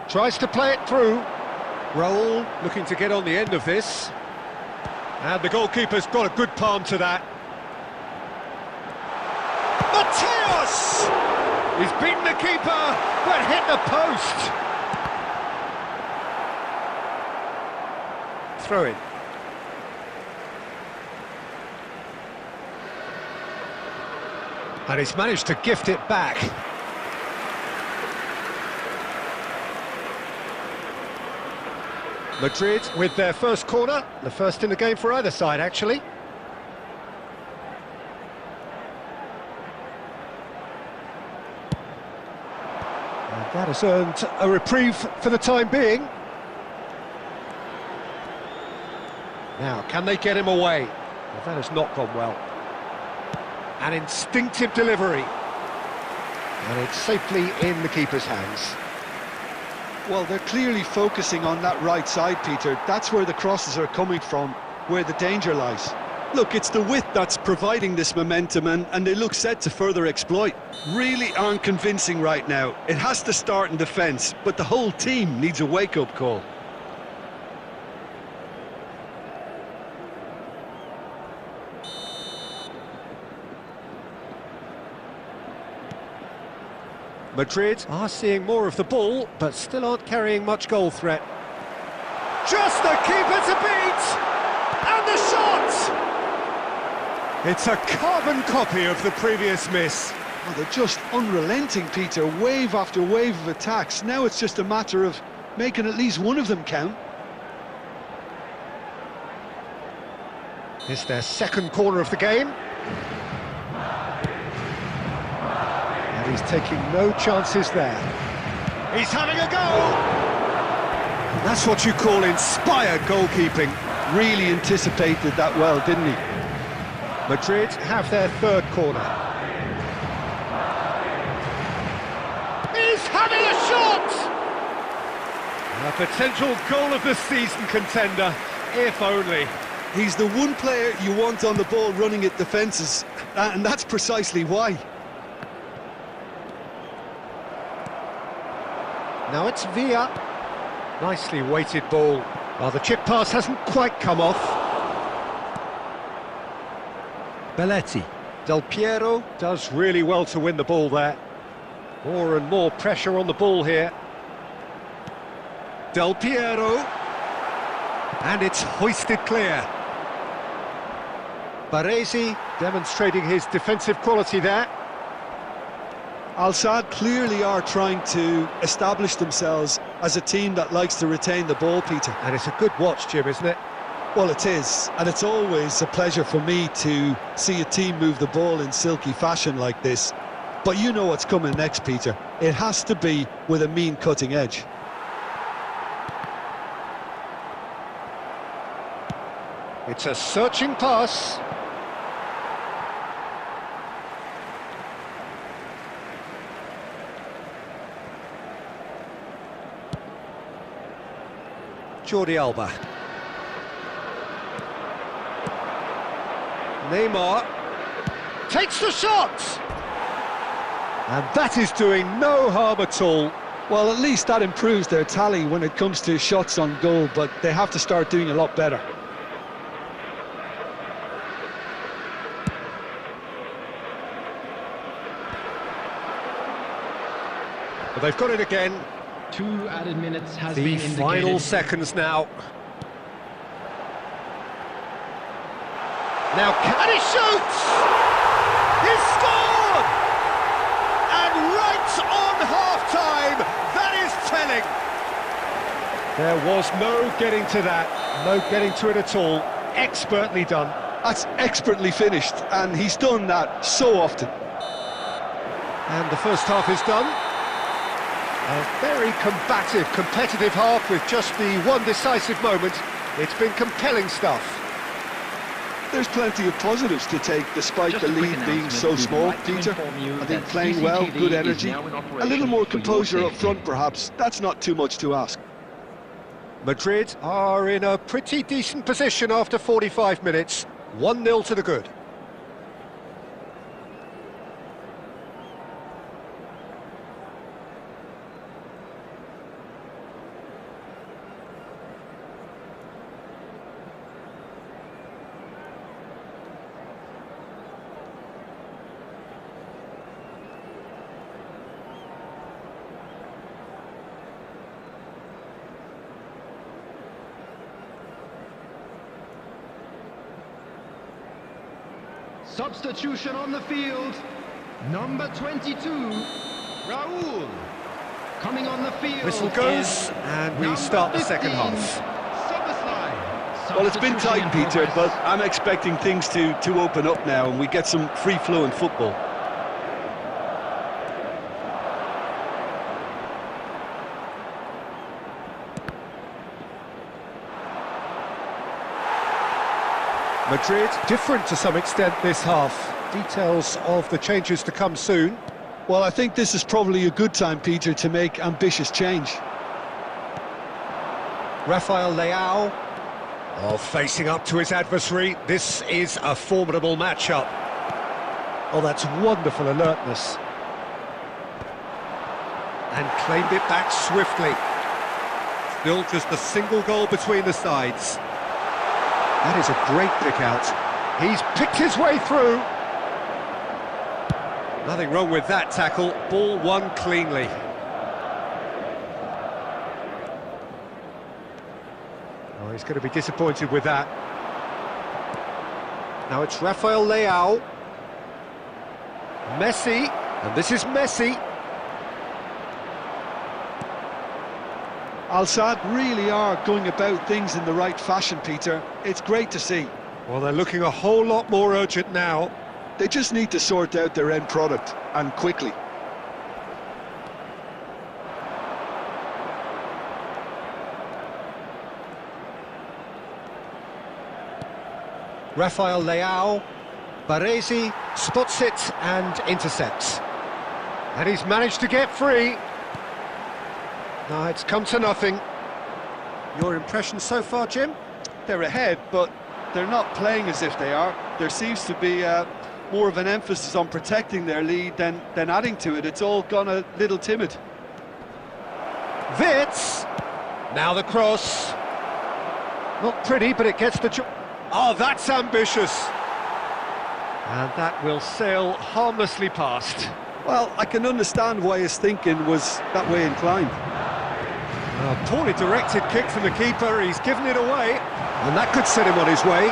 Tries to play it through. Raul looking to get on the end of this. And the goalkeeper's got a good palm to that. Mateos! He's beaten the keeper, but hit the post. Throw in. And he's managed to gift it back. Madrid with their first corner, the first in the game for either side, actually. And that has earned a reprieve for the time being. Now, can they get him away? Well, that has not gone well. An instinctive delivery. And it's safely in the keeper's hands. Well, they're clearly focusing on that right side, Peter. That's where the crosses are coming from, where the danger lies. Look, it's the width that's providing this momentum, and they look set to further exploit. Really aren't convincing right now. It has to start in defence, but the whole team needs a wake-up call. Madrid are seeing more of the ball, but still aren't carrying much goal threat. Just the keeper to beat! a shot! It's a carbon copy of the previous miss. Oh, they're just unrelenting, Peter. Wave after wave of attacks. Now it's just a matter of making at least one of them count. It's their second corner of the game. And he's taking no chances there. He's having a go! And that's what you call inspired goalkeeping. Really anticipated that well, didn't he? Madrid have their third corner. He's having a shot! A potential goal of the season contender, if only. He's the one player you want on the ball running at defences, and that's precisely why. Now it's Villa. Nicely weighted ball. Well, the chip pass hasn't quite come off. Belletti. Del Piero does really well to win the ball there. More and more pressure on the ball here. Del Piero. And it's hoisted clear. Baresi demonstrating his defensive quality there. Al-Sadd clearly are trying to establish themselves as a team that likes to retain the ball, Peter. And it's a good watch, Jim, isn't it? Well, it is, and it's always a pleasure for me to see a team move the ball in silky fashion like this. But you know what's coming next, Peter. It has to be with a mean cutting edge. It's a searching pass. Jordi Alba. Neymar takes the shot! And that is doing no harm at all. Well, at least that improves their tally when it comes to shots on goal, but they have to start doing a lot better. But they've got it again. 2 added minutes has The been indicated. final seconds now. Now, and he shoots! He's scored! And right on half-time, that is telling. There was no getting to that, no getting to it at all. Expertly done. That's expertly finished, and he's done that so often. And the first half is done. A very combative, competitive half with just the one decisive moment. It's been compelling stuff. There's plenty of positives to take despite the lead being so small, Peter. I think playing well, good energy, a little more composure up front perhaps. That's not too much to ask. Madrid are in a pretty decent position after 45 minutes. 1-0 to the good. Substitution on the field. Number 22, Raul. Coming on the field. Whistle goes, and we start the second half. Well, it's been tight, Peter, but I'm expecting things to open up now and we get some free-flowing football. Madrid different to some extent this half. Details of the changes to come soon. Well, I think this is probably a good time, Peter, to make ambitious change. Rafael Leao, facing up to his adversary. This is a formidable matchup. Oh, that's wonderful alertness. And claimed it back swiftly. Still just a single goal between the sides. That is a great pick out. He's picked his way through. Nothing wrong with that tackle. Ball won cleanly. Oh, he's going to be disappointed with that. Now it's Rafael Leao. Messi, and this is Messi. Al Sadd really are going about things in the right fashion, Peter. It's great to see. Well, they're looking a whole lot more urgent now. They just need to sort out their end product, and quickly. Rafael Leao. Baresi spots it and intercepts. And he's managed to get free. No, it's come to nothing. Your impression so far, Jim? They're ahead, but they're not playing as if they are. There seems to be more of an emphasis on protecting their lead than adding to it. It's all gone a little timid. Wits! Now the cross. Not pretty, but it gets the job. Oh, that's ambitious. And that will sail harmlessly past. Well, I can understand why his thinking was that way inclined. A poorly directed kick from the keeper, he's given it away, and that could set him on his way.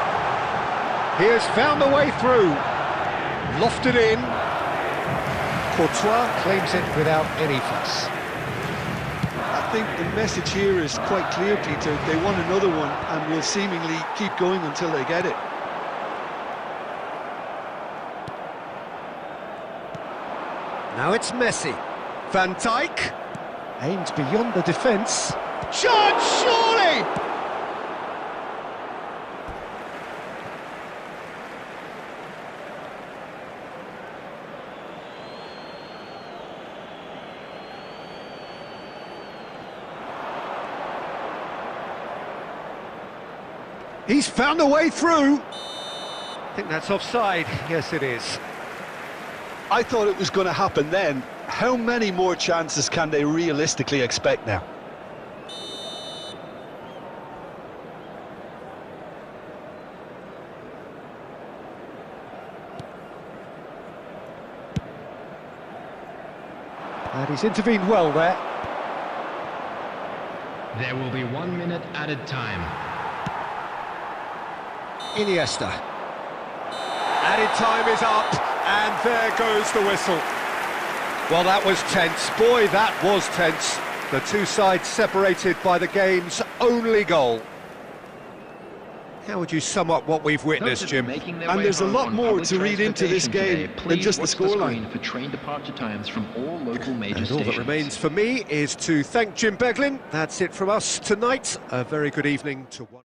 He has found the way through, lofted in. Courtois claims it without any fuss. I think the message here is quite clear, Peter. They want another one and will seemingly keep going until they get it. Now it's Messi. Van Dijk aimed beyond the defence. Shot, surely! He's found a way through. I think that's offside. Yes, it is. I thought it was going to happen then. How many more chances can they realistically expect now? And he's intervened well there. There will be 1 minute added time. Iniesta. Added time is up, and there goes the whistle. Well, that was tense. Boy, that was tense. The two sides separated by the game's only goal. How would you sum up what we've witnessed, Jim? And there's a lot more to read into this game than just the scoreline. For train departure times from all local major And all that remains for me is to thank Jim Beglin. That's it from us tonight. A very good evening to one.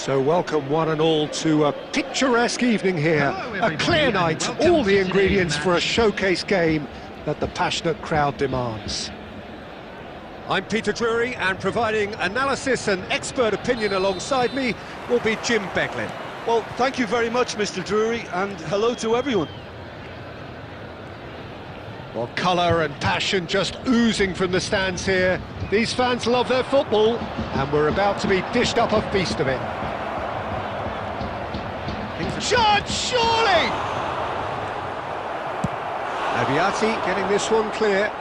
So welcome one and all to a picturesque evening here. A clear night, all the ingredients for a showcase game that the passionate crowd demands. I'm Peter Drury, and providing analysis and expert opinion alongside me will be Jim Beglin. Well, thank you very much, Mr. Drury, and hello to everyone. Well, colour and passion just oozing from the stands here. These fans love their football, and we're about to be dished up a feast of it. Shot, surely! Aviati getting this one clear.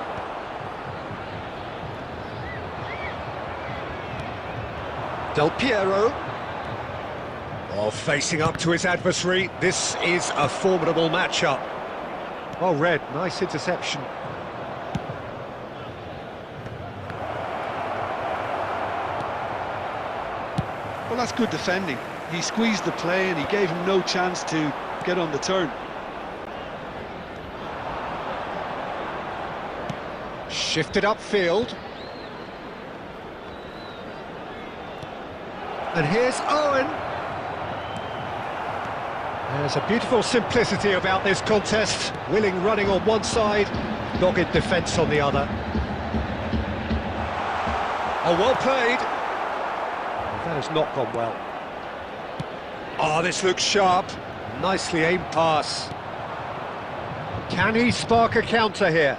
Del Piero. Oh, facing up to his adversary. This is a formidable matchup. Well read, nice interception. Well, that's good defending. He squeezed the play and he gave him no chance to get on the turn. Shifted upfield. And here's Owen. There's a beautiful simplicity about this contest. Willing running on one side, dogged defence on the other. Oh, well played. That has not gone well. Oh, this looks sharp. Nicely aimed pass. Can he spark a counter here?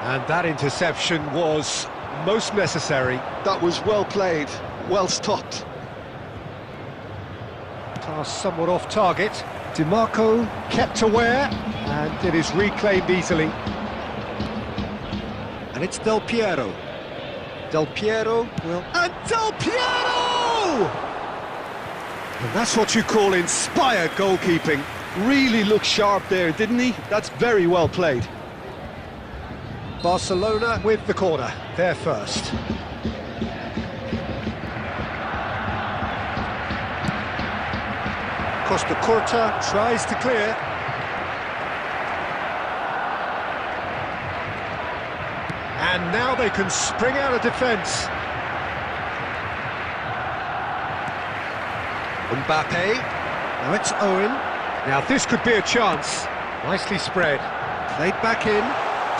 And that interception was most necessary. That was well played, well stopped. Pass somewhat off target. DiMarco kept aware, and it is reclaimed easily. And it's Del Piero. Del Piero will... And Del Piero! And that's what you call inspired goalkeeping. Really looked sharp there, didn't he? That's very well played. Barcelona with the corner, they're first. Costa Curta tries to clear. And now they can spring out of defence. Mbappe. Now it's Owen. Now this could be a chance. Nicely spread. Played back in.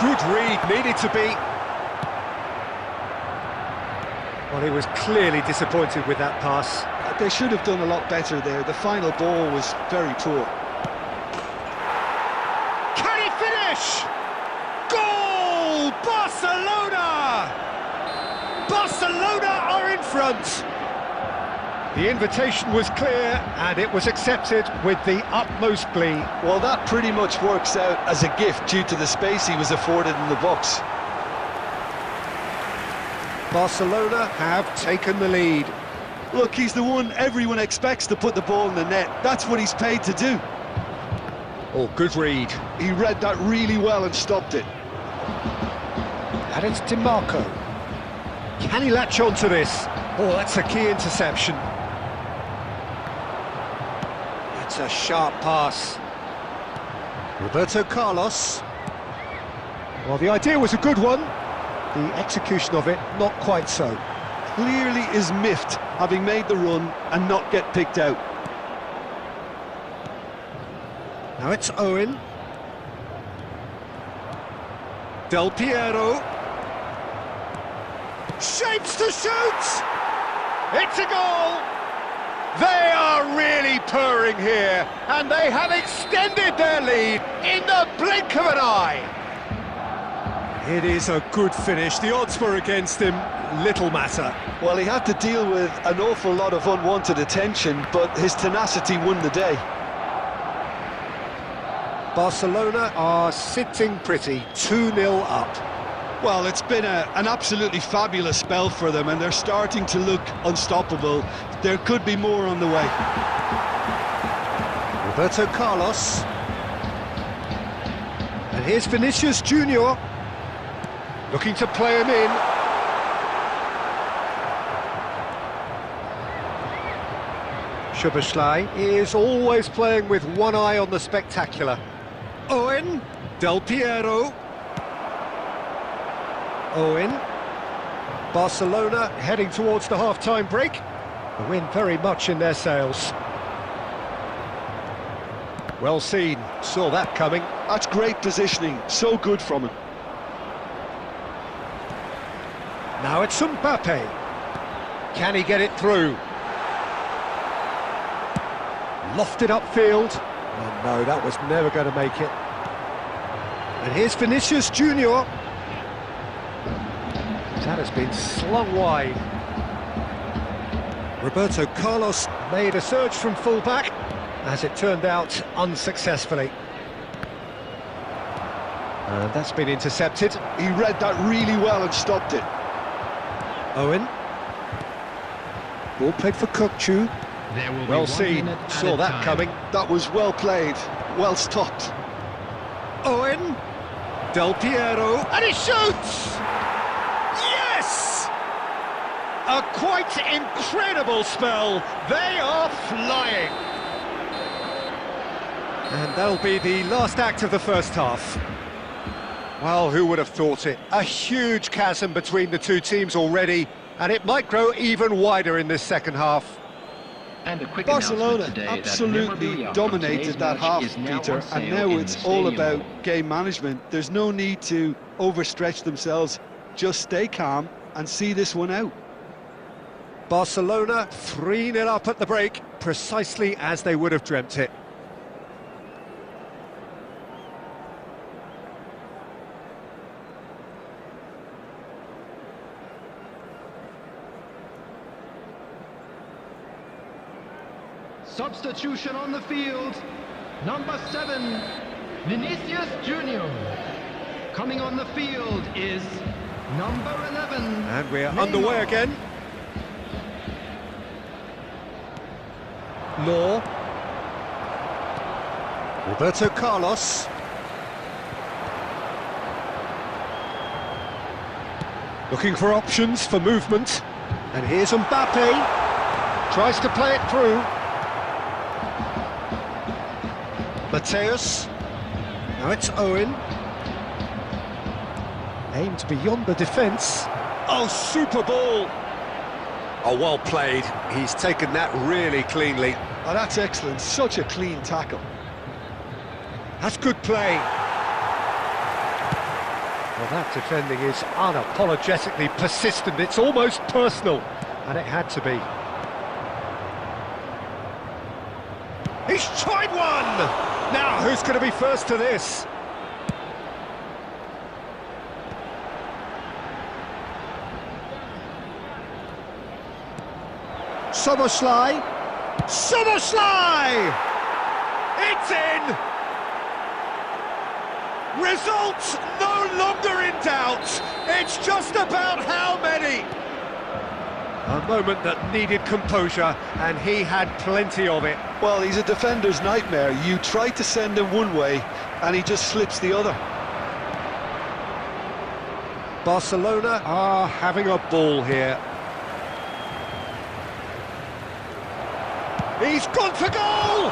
Good read, needed to be. Well, he was clearly disappointed with that pass. They should have done a lot better there. The final ball was very poor. Can he finish? Goal! Barcelona! Barcelona are in front. The invitation was clear, and it was accepted with the utmost glee. Well, that pretty much works out as a gift due to the space he was afforded in the box. Barcelona have taken the lead. Look, he's the one everyone expects to put the ball in the net. That's what he's paid to do. Oh, good read. He read that really well and stopped it. And it's DiMarco. Can he latch on to this? Oh, that's a key interception. It's a sharp pass. Roberto Carlos. Well, the idea was a good one. The execution of it, not quite so. Clearly is miffed, having made the run and not get picked out. Now it's Owen. Del Piero. Shapes to shoot! It's a goal! They are really purring here, and they have extended their lead in the blink of an eye. It is a good finish. The odds were against him. Little matter. Well, he had to deal with an awful lot of unwanted attention, but his tenacity won the day. Barcelona are sitting pretty, 2-0 up. Well, it's been an absolutely fabulous spell for them, and they're starting to look unstoppable. There could be more on the way. Roberto Carlos. And here's Vinicius Junior. Looking to play him in. Szoboszlai is always playing with one eye on the spectacular. Owen, Del Piero. Owen. Barcelona heading towards the half-time break. The wind very much in their sails. Well seen, saw that coming. That's great positioning, so good from him. Now it's Mbappe. Can he get it through? Lofted upfield. Oh no, that was never going to make it. And here's Vinicius Junior. That has been slung wide. Roberto Carlos made a surge from full-back, as it turned out unsuccessfully. And that's been intercepted. He read that really well and stopped it. Owen. Ball played for Kokchu. There will Well be 1 seen, minute saw added that time. coming. That was well played, well stopped. Owen. Del Piero. And he shoots! Yes! A quite incredible spell. They are flying. And that'll be the last act of the first half. Well, who would have thought it? A huge chasm between the two teams already, and it might grow even wider in this second half. And a quick Barcelona announcement today that absolutely memorabilia from dominated today's that match half, is now Peter, on sale and now in it's the all stadium. about game management. There's no need to overstretch themselves. Just stay calm and see this one out. Barcelona 3-0 up at the break, precisely as they would have dreamt it. Substitution on the field. Number 7, Vinicius Junior. Coming on the field is number 11. And we're Neymar. underway again. Law. Roberto Carlos. Looking for options for movement. And here's Mbappe. Tries to play it through. Mateus. Now it's Owen. Aimed beyond the defence. Oh, super ball! Oh, well played. He's taken that really cleanly. Oh, that's excellent. Such a clean tackle. That's good play. Well, that defending is unapologetically persistent. It's almost personal, and it had to be. He's tried one! Now, who's going to be first to this? Soboslai. Soboslai! It's in! Results no longer in doubt. It's just about how many. A moment that needed composure, and he had plenty of it. Well, he's a defender's nightmare. You try to send him one way, and he just slips the other. Barcelona are having a ball here. He's gone for goal!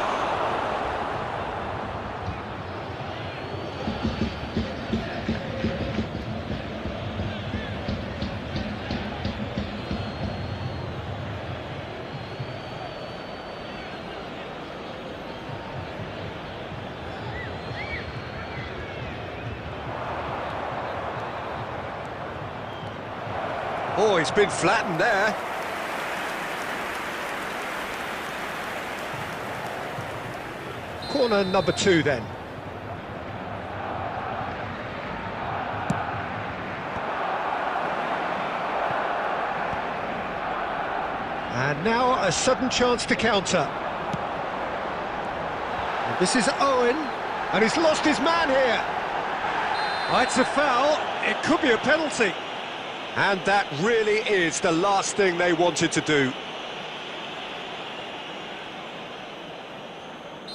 Oh, he's been flattened there. Corner number 2 then. And now a sudden chance to counter. And this is Owen, and he's lost his man here. Oh, it's a foul, it could be a penalty. And that really is the last thing they wanted to do.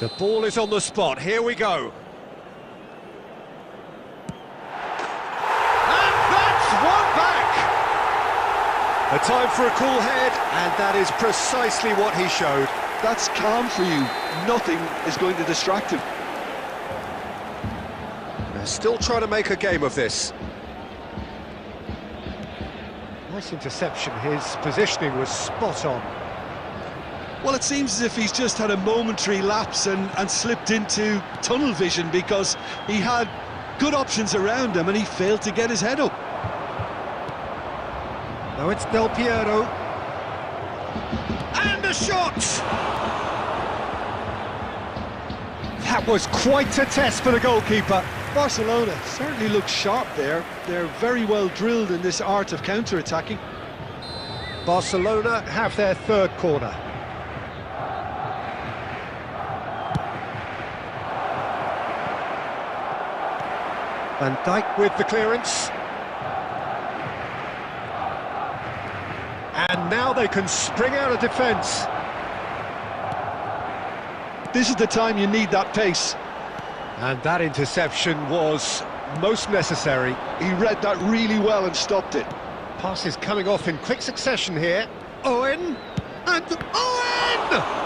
The ball is on the spot, here we go. And that's one back! A time for a cool head, and that is precisely what he showed. That's calm for you. Nothing is going to distract him. They're still trying to make a game of this. Nice interception, his positioning was spot on. Well, it seems as if he's just had a momentary lapse and slipped into tunnel vision, because he had good options around him and he failed to get his head up. Now it's Del Piero. And a shot! That was quite a test for the goalkeeper. Barcelona certainly looks sharp there. They're very well drilled in this art of counter-attacking. Barcelona have their third corner. Van Dijk with the clearance. And now they can spring out of defence. This is the time you need that pace. And that interception was most necessary. He read that really well and stopped it. Passes coming off in quick succession here. Owen! And Owen!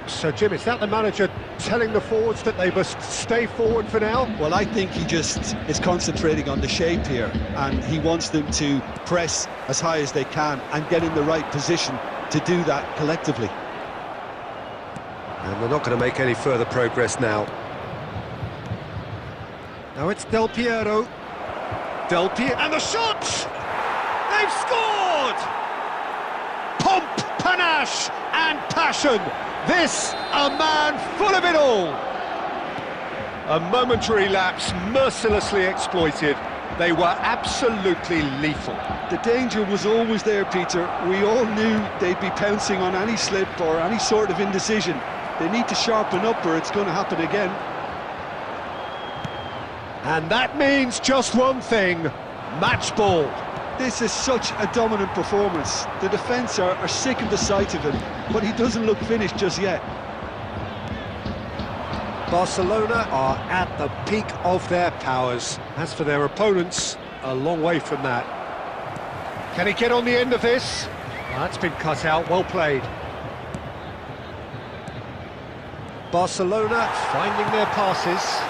So, Jim, is that the manager telling the forwards that they must stay forward for now? Well, I think he just is concentrating on the shape here, and he wants them to press as high as they can and get in the right position to do that collectively. And they're not going to make any further progress now. Now it's Del Piero. Del Piero, and the shot! They've scored! Pomp, panache and passion. This, a man full of it all. A momentary lapse mercilessly exploited. They were absolutely lethal. The danger was always there, Peter. We all knew they'd be pouncing on any slip or any sort of indecision. They need to sharpen up or it's going to happen again. And that means just one thing, match ball. This is such a dominant performance. The defence are sick of the sight of him, but he doesn't look finished just yet. Barcelona are at the peak of their powers. As for their opponents, a long way from that. Can he get on the end of this? That's been cut out, well played. Barcelona finding their passes.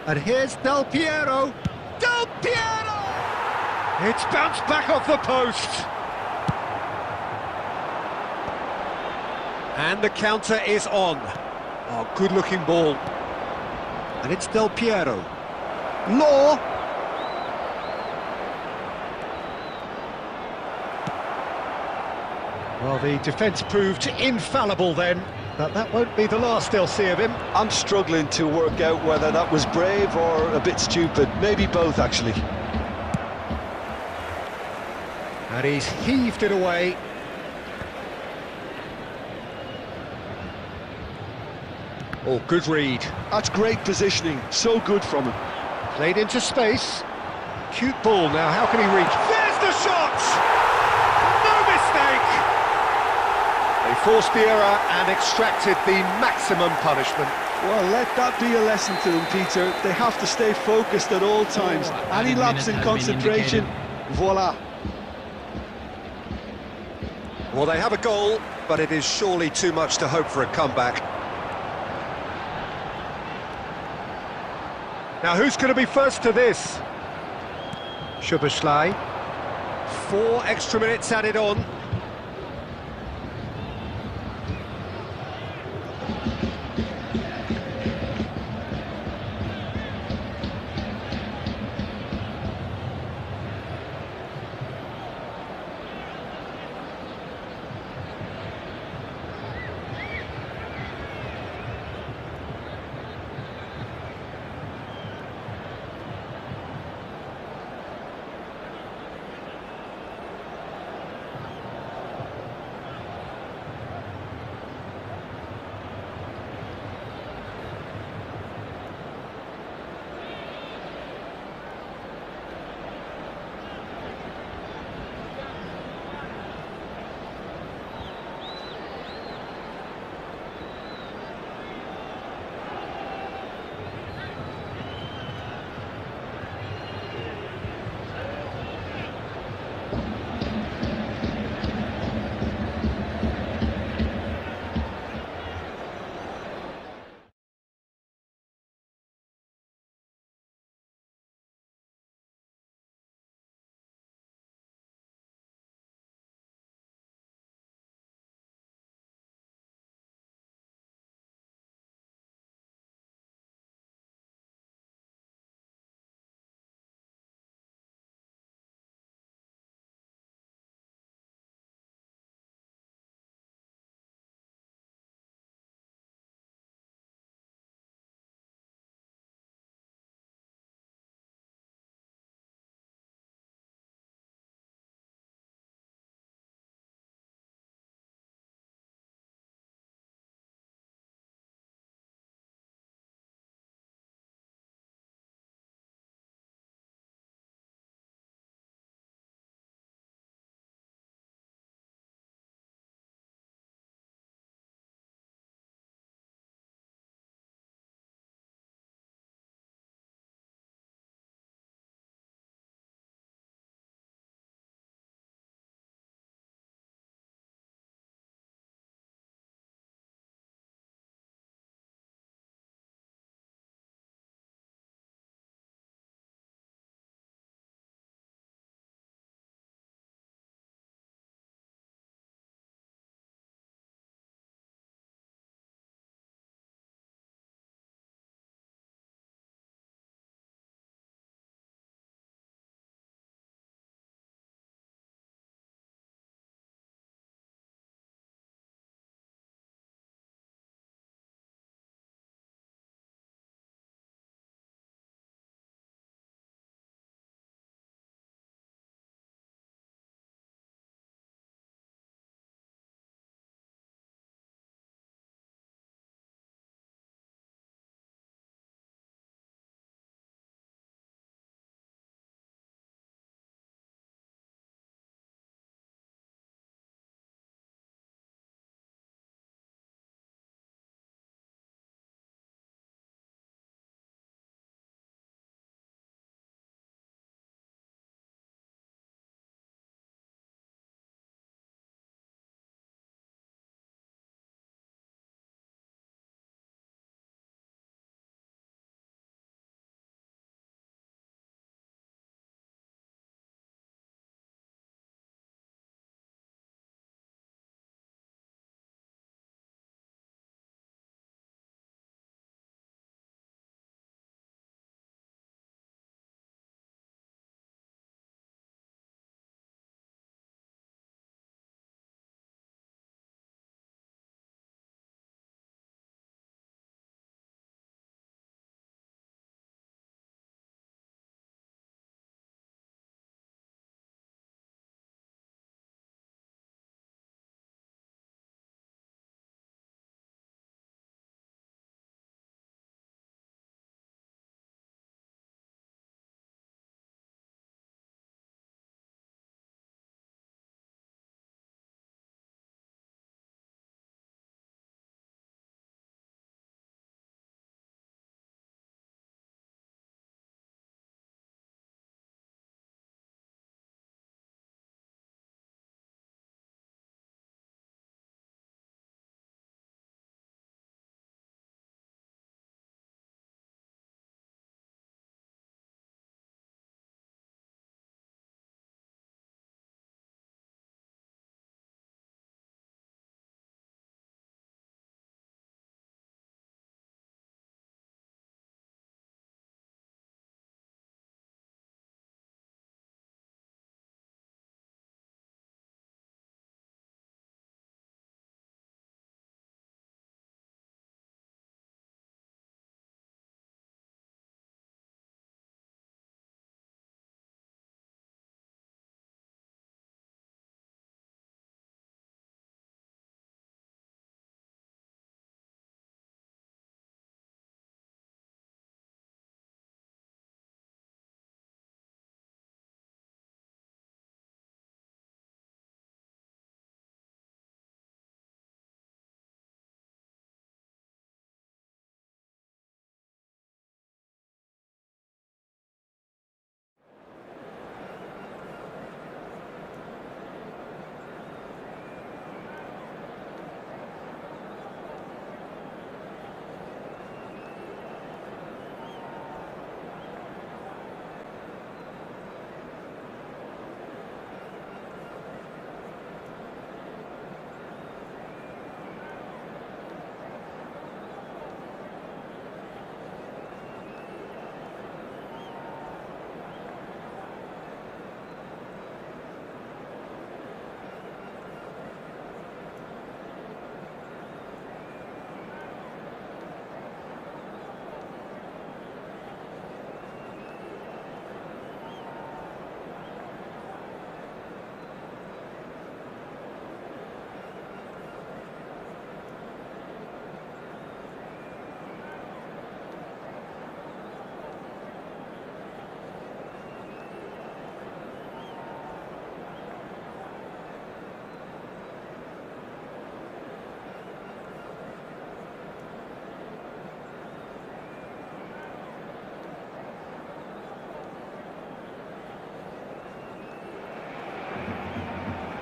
And here's Del Piero. Del Piero! It's bounced back off the post. And the counter is on. Oh, good-looking ball. And it's Del Piero. Law. Well, the defence proved infallible then, but that won't be the last they'll see of him. I'm struggling to work out whether that was brave or a bit stupid. Maybe both, actually. And he's heaved it away. Oh, good read. That's great positioning. So good from him. Played into space. Cute ball now. How can he reach? There's the shot! No mistake! They forced the error and extracted the maximum punishment. Well, let that be a lesson to them, Peter. They have to stay focused at all times. Any lapse in concentration, voila. Well, they have a goal, but it is surely too much to hope for a comeback. Now, who's going to be first to this? Szoboszlai. 4 extra minutes added on.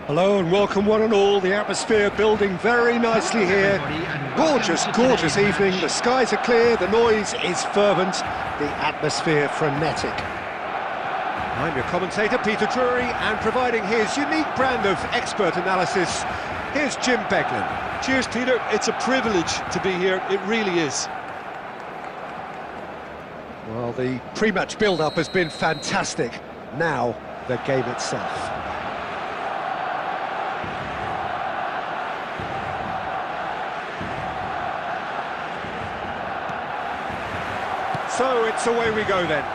Hello and welcome one and all. The atmosphere building very nicely here. Gorgeous, gorgeous evening. The skies are clear, the noise is fervent, the atmosphere frenetic. I'm your commentator, Peter Drury, and providing his unique brand of expert analysis, here's Jim Beglin. Cheers, Peter. It's a privilege to be here. It really is. Well, the pre-match build-up has been fantastic. Now, the game itself. So it's away we go then.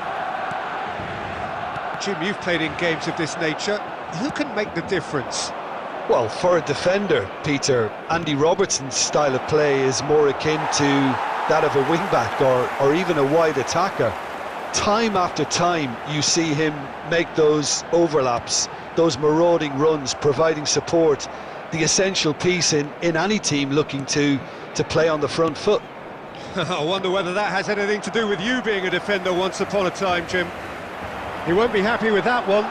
Jim, you've played in games of this nature. Who can make the difference? Well, for a defender, Peter, Andy Robertson's style of play is more akin to that of a wing-back or even a wide attacker. Time after time, you see him make those overlaps, those marauding runs, providing support, the essential piece in any team looking to play on the front foot. I wonder whether that has anything to do with you being a defender once upon a time, Jim. You won't be happy with that one.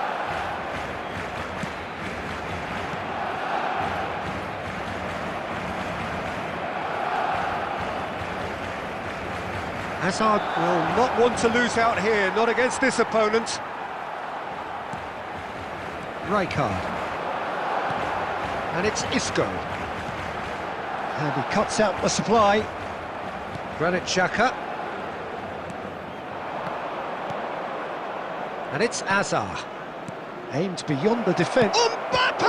Hazard will not want to lose out here, not against this opponent. Rijkaard. And it's Isco. And he cuts out the supply. Granit Xhaka. And it's Azar. Aimed beyond the defence. Mbappe!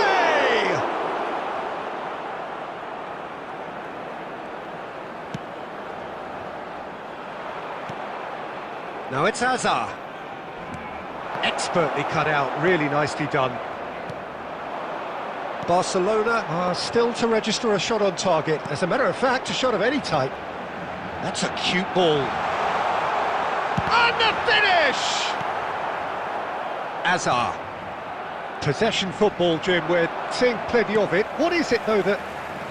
Now it's Azar. Expertly cut out, really nicely done. Barcelona are still to register a shot on target. As a matter of fact, a shot of any type. That's a cute ball. And the finish! Azar. Possession football, Jim, we're seeing plenty of it. What is it, though, that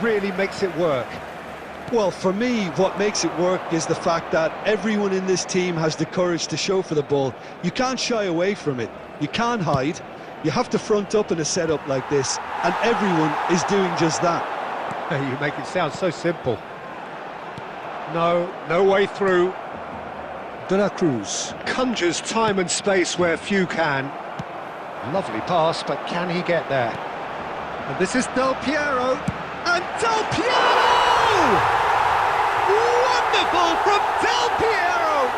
really makes it work? Well, for me, what makes it work is the fact that everyone in this team has the courage to show for the ball. You can't shy away from it. You can't hide. You have to front up in a setup like this, and everyone is doing just that. You make it sound so simple. No way through. De La Cruz conjures time and space where few can. Lovely pass, but can he get there? And this is Del Piero. And Del Piero! Wonderful from Del Piero!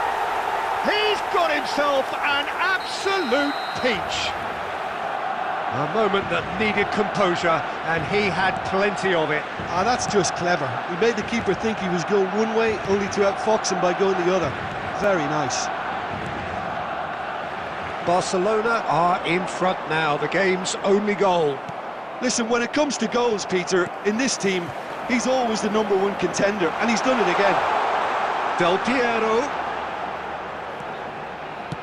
He's got himself an absolute peach. A moment that needed composure, and he had plenty of it. That's just clever. He made the keeper think he was going one way, only to outfox him by going the other. Very nice. Barcelona are in front now, the game's only goal. Listen, when it comes to goals, Peter, in this team, he's always the #1 contender, and he's done it again. Del Piero.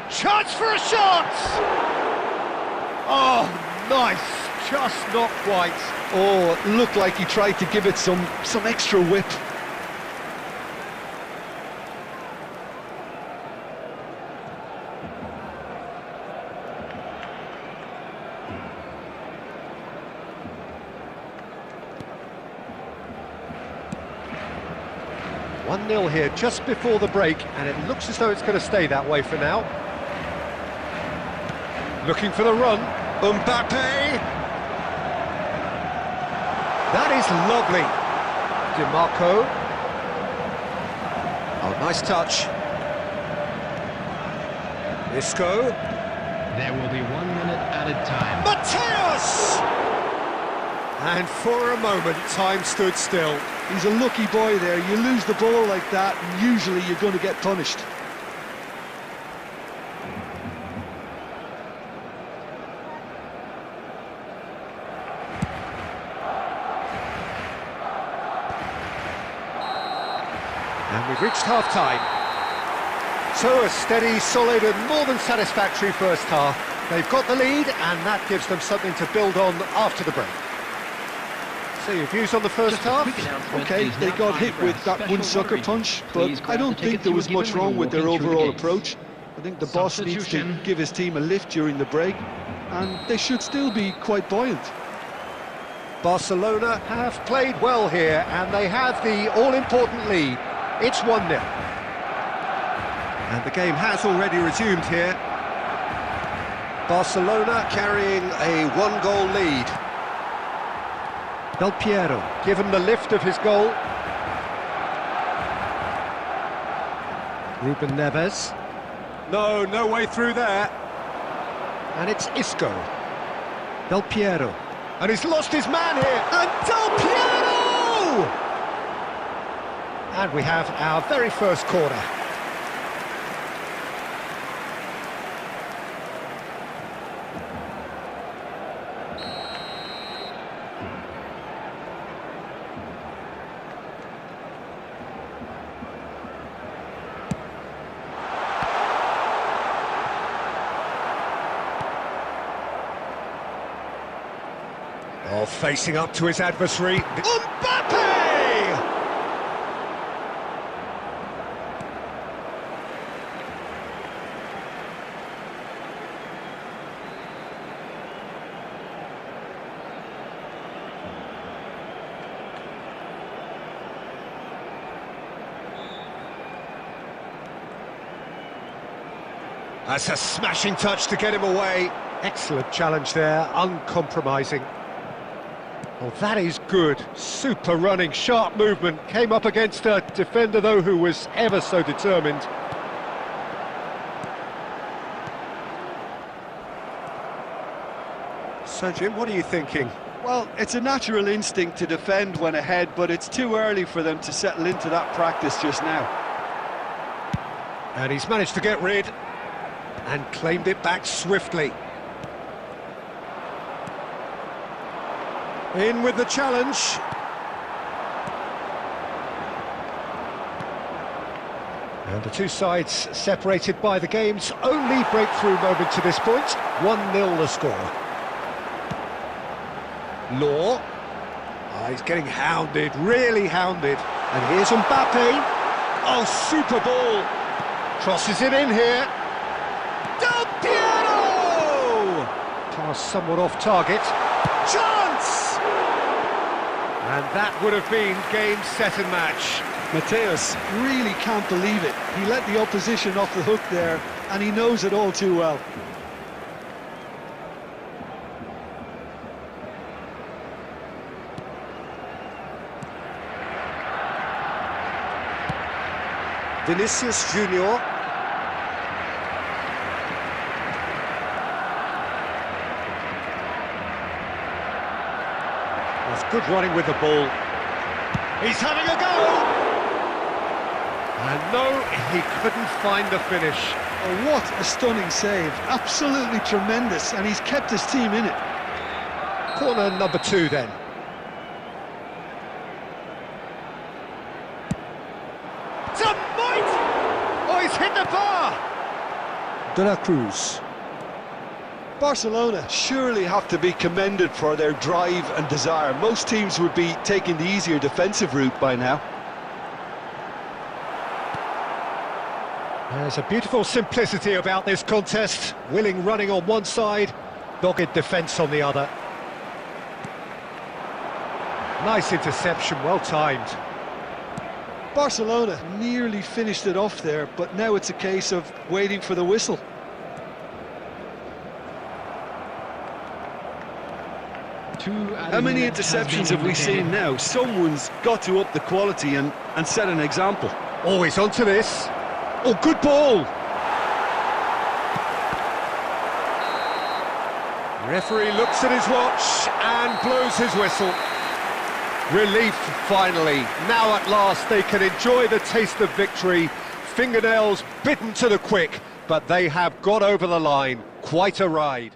Chance for a shot! Oh, nice, just not quite. Oh, it looked like he tried to give it some extra whip. One 0 here just before the break, and it looks as though it's going to stay that way for now. Looking for the run. Mbappe! That is lovely. DiMarco. Oh, nice touch. Isco. There will be 1 minute added time. Mateus! And for a moment, time stood still. He's a lucky boy there. You lose the ball like that, and usually you're going to get punished. And we've reached half-time. So a steady, solid and more than satisfactory first half. They've got the lead, and that gives them something to build on after the break. So your views on the first half? Okay, they got hit with that one sucker punch, but I don't think there was much wrong with their overall approach. I think the boss needs to give his team a lift during the break, and they should still be quite buoyant. Barcelona have played well here, and they have the all-important lead. It's 1-0. And the game has already resumed here. Barcelona carrying a one-goal lead. Del Piero given the lift of his goal. Ruben Neves. No way through there. And it's Isco. Del Piero. And he's lost his man here. And Del Piero! And we have our very first corner. Oh, facing up to his adversary. Mbappe! That's a smashing touch to get him away. Excellent challenge there, uncompromising. Well, that is good. Super running, sharp movement. Came up against a defender, though, who was ever so determined. So, Jim, what are you thinking? Well, it's a natural instinct to defend when ahead, but it's too early for them to settle into that practice just now. And he's managed to get rid and claimed it back swiftly. In with the challenge. And the two sides separated by the game's only breakthrough moment to this point. 1-0 the score. Law. Oh, he's getting hounded, really hounded. And here's Mbappe. Oh, super ball. Crosses it in here. Del Piero! Pass somewhat off target. Chance! And that would have been game, set and match. Mateus really can't believe it. He let the opposition off the hook there, and he knows it all too well. Vinicius Junior. That's good running with the ball. He's having a go! And no, he couldn't find the finish. Oh, what a stunning save. Absolutely tremendous, and he's kept his team in it. Corner number 2 then. It's a bite! Oh, he's hit the bar! De la Cruz. Barcelona surely have to be commended for their drive and desire. Most teams would be taking the easier defensive route by now. There's a beautiful simplicity about this contest. Willing running on one side, dogged defence on the other. Nice interception, well timed. Barcelona nearly finished it off there, but now it's a case of waiting for the whistle. How many interceptions have we seen now? Someone's got to up the quality and set an example. Oh, he's onto this. Oh, good ball. Referee looks at his watch and blows his whistle. Relief, finally. Now at last they can enjoy the taste of victory. Fingernails bitten to the quick, but they have got over the line. Quite a ride.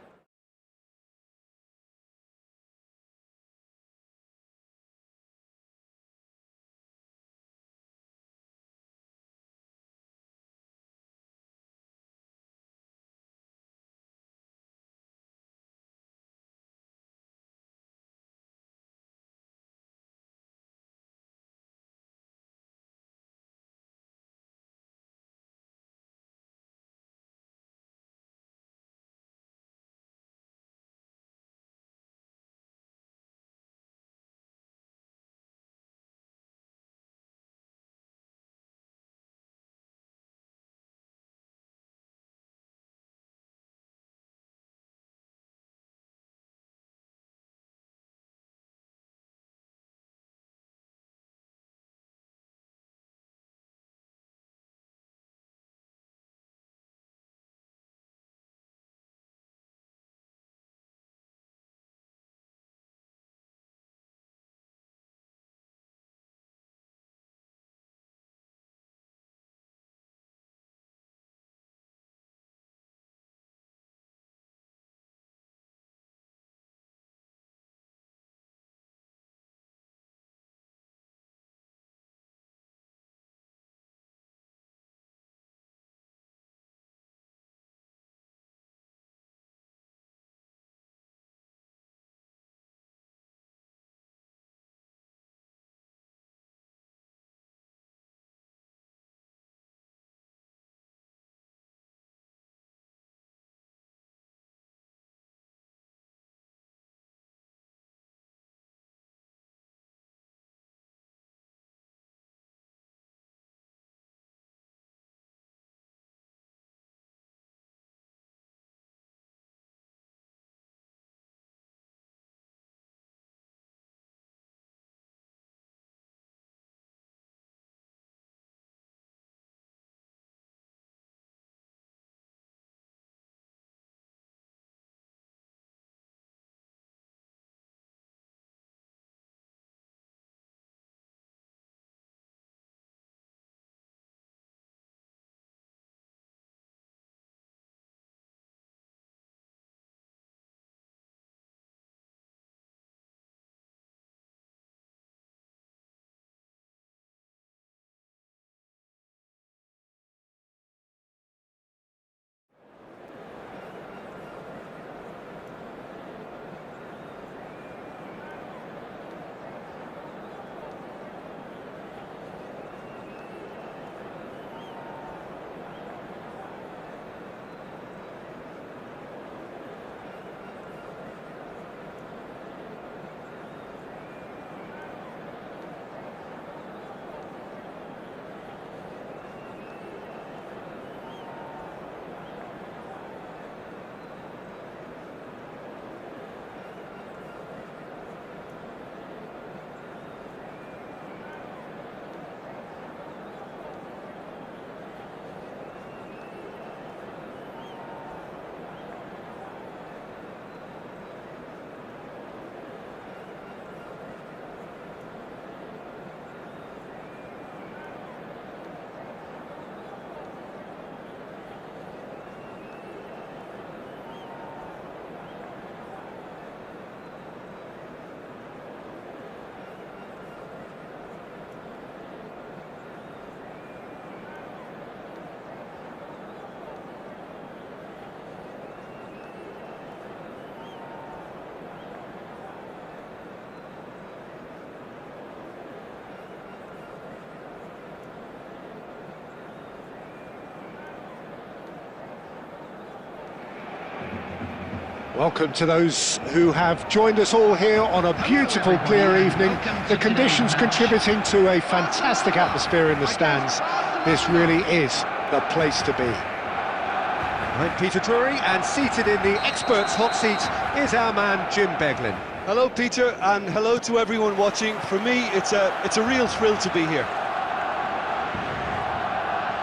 Welcome to those who have joined us all here on a beautiful, clear evening. The conditions contributing to a fantastic atmosphere in the stands. This really is the place to be. I'm Peter Drury, and seated in the experts' hot seat is our man Jim Beglin. Hello, Peter, and hello to everyone watching. For me, it's a real thrill to be here.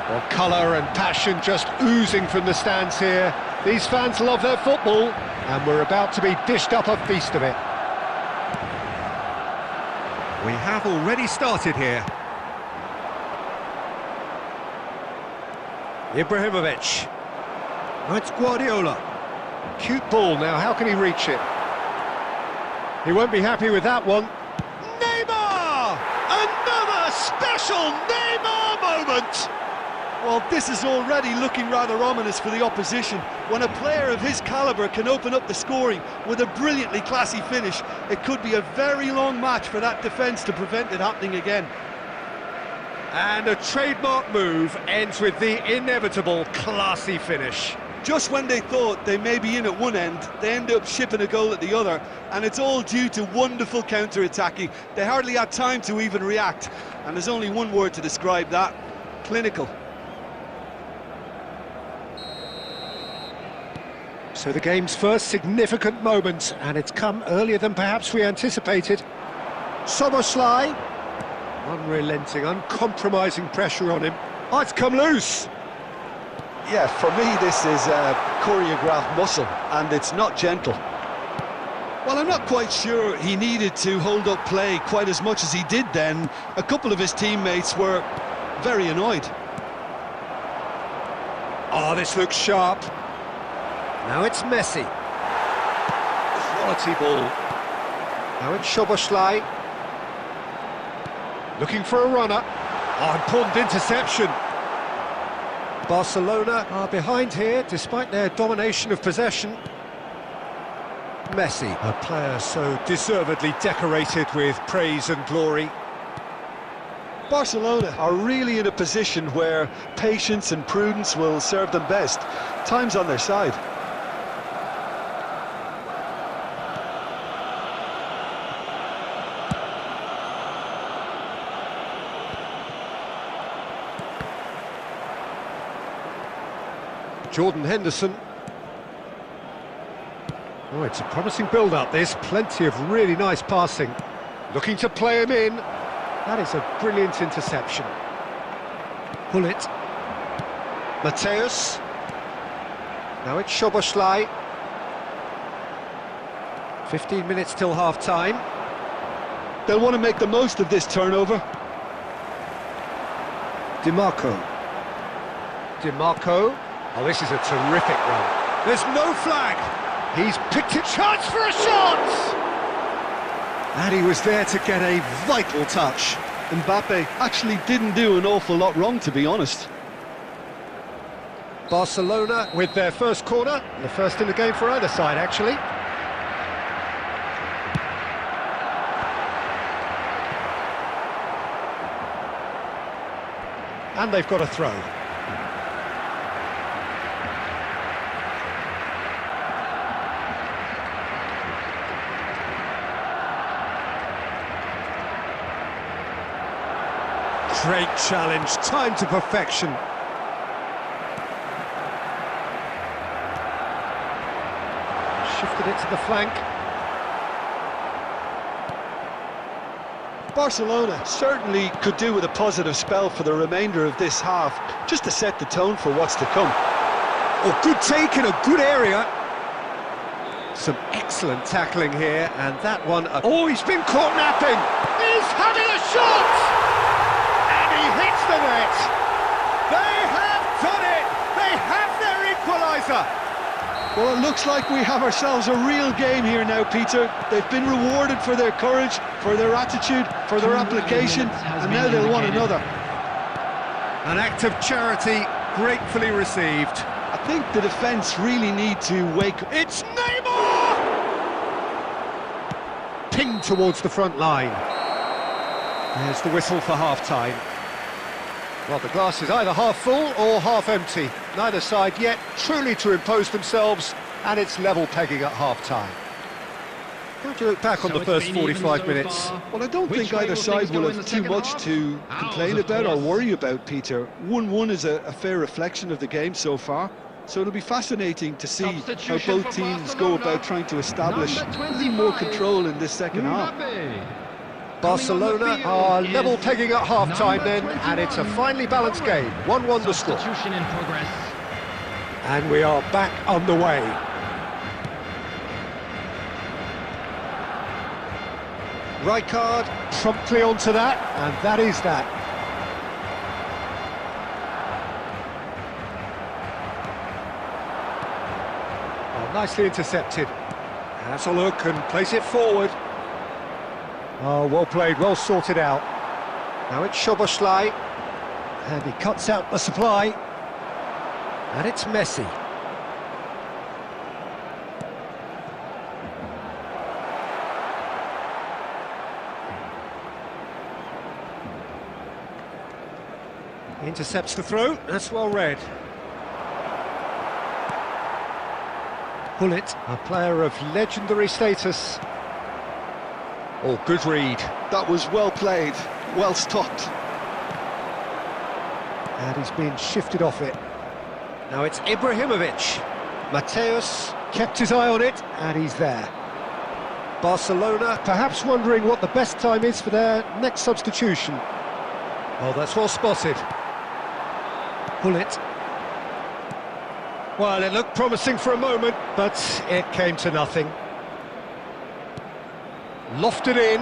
Well, colour and passion just oozing from the stands here. These fans love their football, and we're about to be dished up a feast of it. We have already started here. Ibrahimovic. Now it's Guardiola. Cute ball now, how can he reach it? He won't be happy with that one. Neymar! Another special Neymar moment! Well, this is already looking rather ominous for the opposition. When a player of his calibre can open up the scoring with a brilliantly classy finish, it could be a very long match for that defence to prevent it happening again. And a trademark move ends with the inevitable classy finish. Just when they thought they may be in at one end, they end up shipping a goal at the other, and it's all due to wonderful counter-attacking. They hardly had time to even react, and there's only one word to describe that: clinical. So the game's first significant moment, and it's come earlier than perhaps we anticipated. Szoboszlai, unrelenting, uncompromising pressure on him. Oh, it's come loose! Yeah, for me this is choreographed muscle, and it's not gentle. Well, I'm not quite sure he needed to hold up play quite as much as he did then. A couple of his teammates were very annoyed. Oh, this looks sharp. Now it's Messi. Quality ball. Now it's Szoboszlai. Looking for a runner. Oh, important interception. Barcelona are behind here, despite their domination of possession. Messi, a player so deservedly decorated with praise and glory. Barcelona are really in a position where patience and prudence will serve them best. Time's on their side. Jordan Henderson. Oh, it's a promising build-up, this. Plenty of really nice passing. Looking to play him in. That is a brilliant interception. Pull it. Mateus. Now it's Szoboszlai. 15 minutes till half-time. They'll want to make the most of this turnover. DiMarco. Oh, this is a terrific run. There's no flag. He's picked a chance for a shot! And he was there to get a vital touch. Mbappe actually didn't do an awful lot wrong, to be honest. Barcelona with their first corner. The first in the game for either side, actually. And they've got a throw. Great challenge, time to perfection. Shifted it to the flank. Barcelona certainly could do with a positive spell for the remainder of this half, just to set the tone for what's to come. Oh, good take in a good area. Some excellent tackling here, and that one... Oh, he's been caught napping! He's having a shot! He hits the net. They have done it. They have their equaliser. Well, it looks like we have ourselves a real game here now, Peter. They've been rewarded for their courage, for their attitude, for their application, and now they'll want another. An act of charity gratefully received. I think the defence really need to wake up. It's Neymar! Pinged towards the front line. There's the whistle for half-time. Well, the glass is either half full or half empty. Neither side yet truly to impose themselves and it's level pegging at half-time. How do you look back on the first 45 minutes? Well, I don't think either side will have too much to complain about or worry about, Peter. 1-1 is a fair reflection of the game so far. So it'll be fascinating to see how both teams go about trying to establish a little more control in this second half. Barcelona are level pegging at half-time then, and it's a finely balanced game. 1-1 the score. In progress. And we are back underway. Rijkaard promptly onto that, and that is that. Oh, nicely intercepted. Has a look and plays it forward. Oh, well played, well sorted out. Now it's Szoboszlai, and he cuts out the supply. And it's Messi. Intercepts the throw, that's well read. Bullet, a player of legendary status. Oh, good read. That was well played, well stopped. And he's been shifted off it. Now it's Ibrahimovic. Mateus kept his eye on it, and he's there. Barcelona perhaps wondering what the best time is for their next substitution. Oh, that's well spotted. Bullet. Well, it looked promising for a moment, but it came to nothing. Lofted in.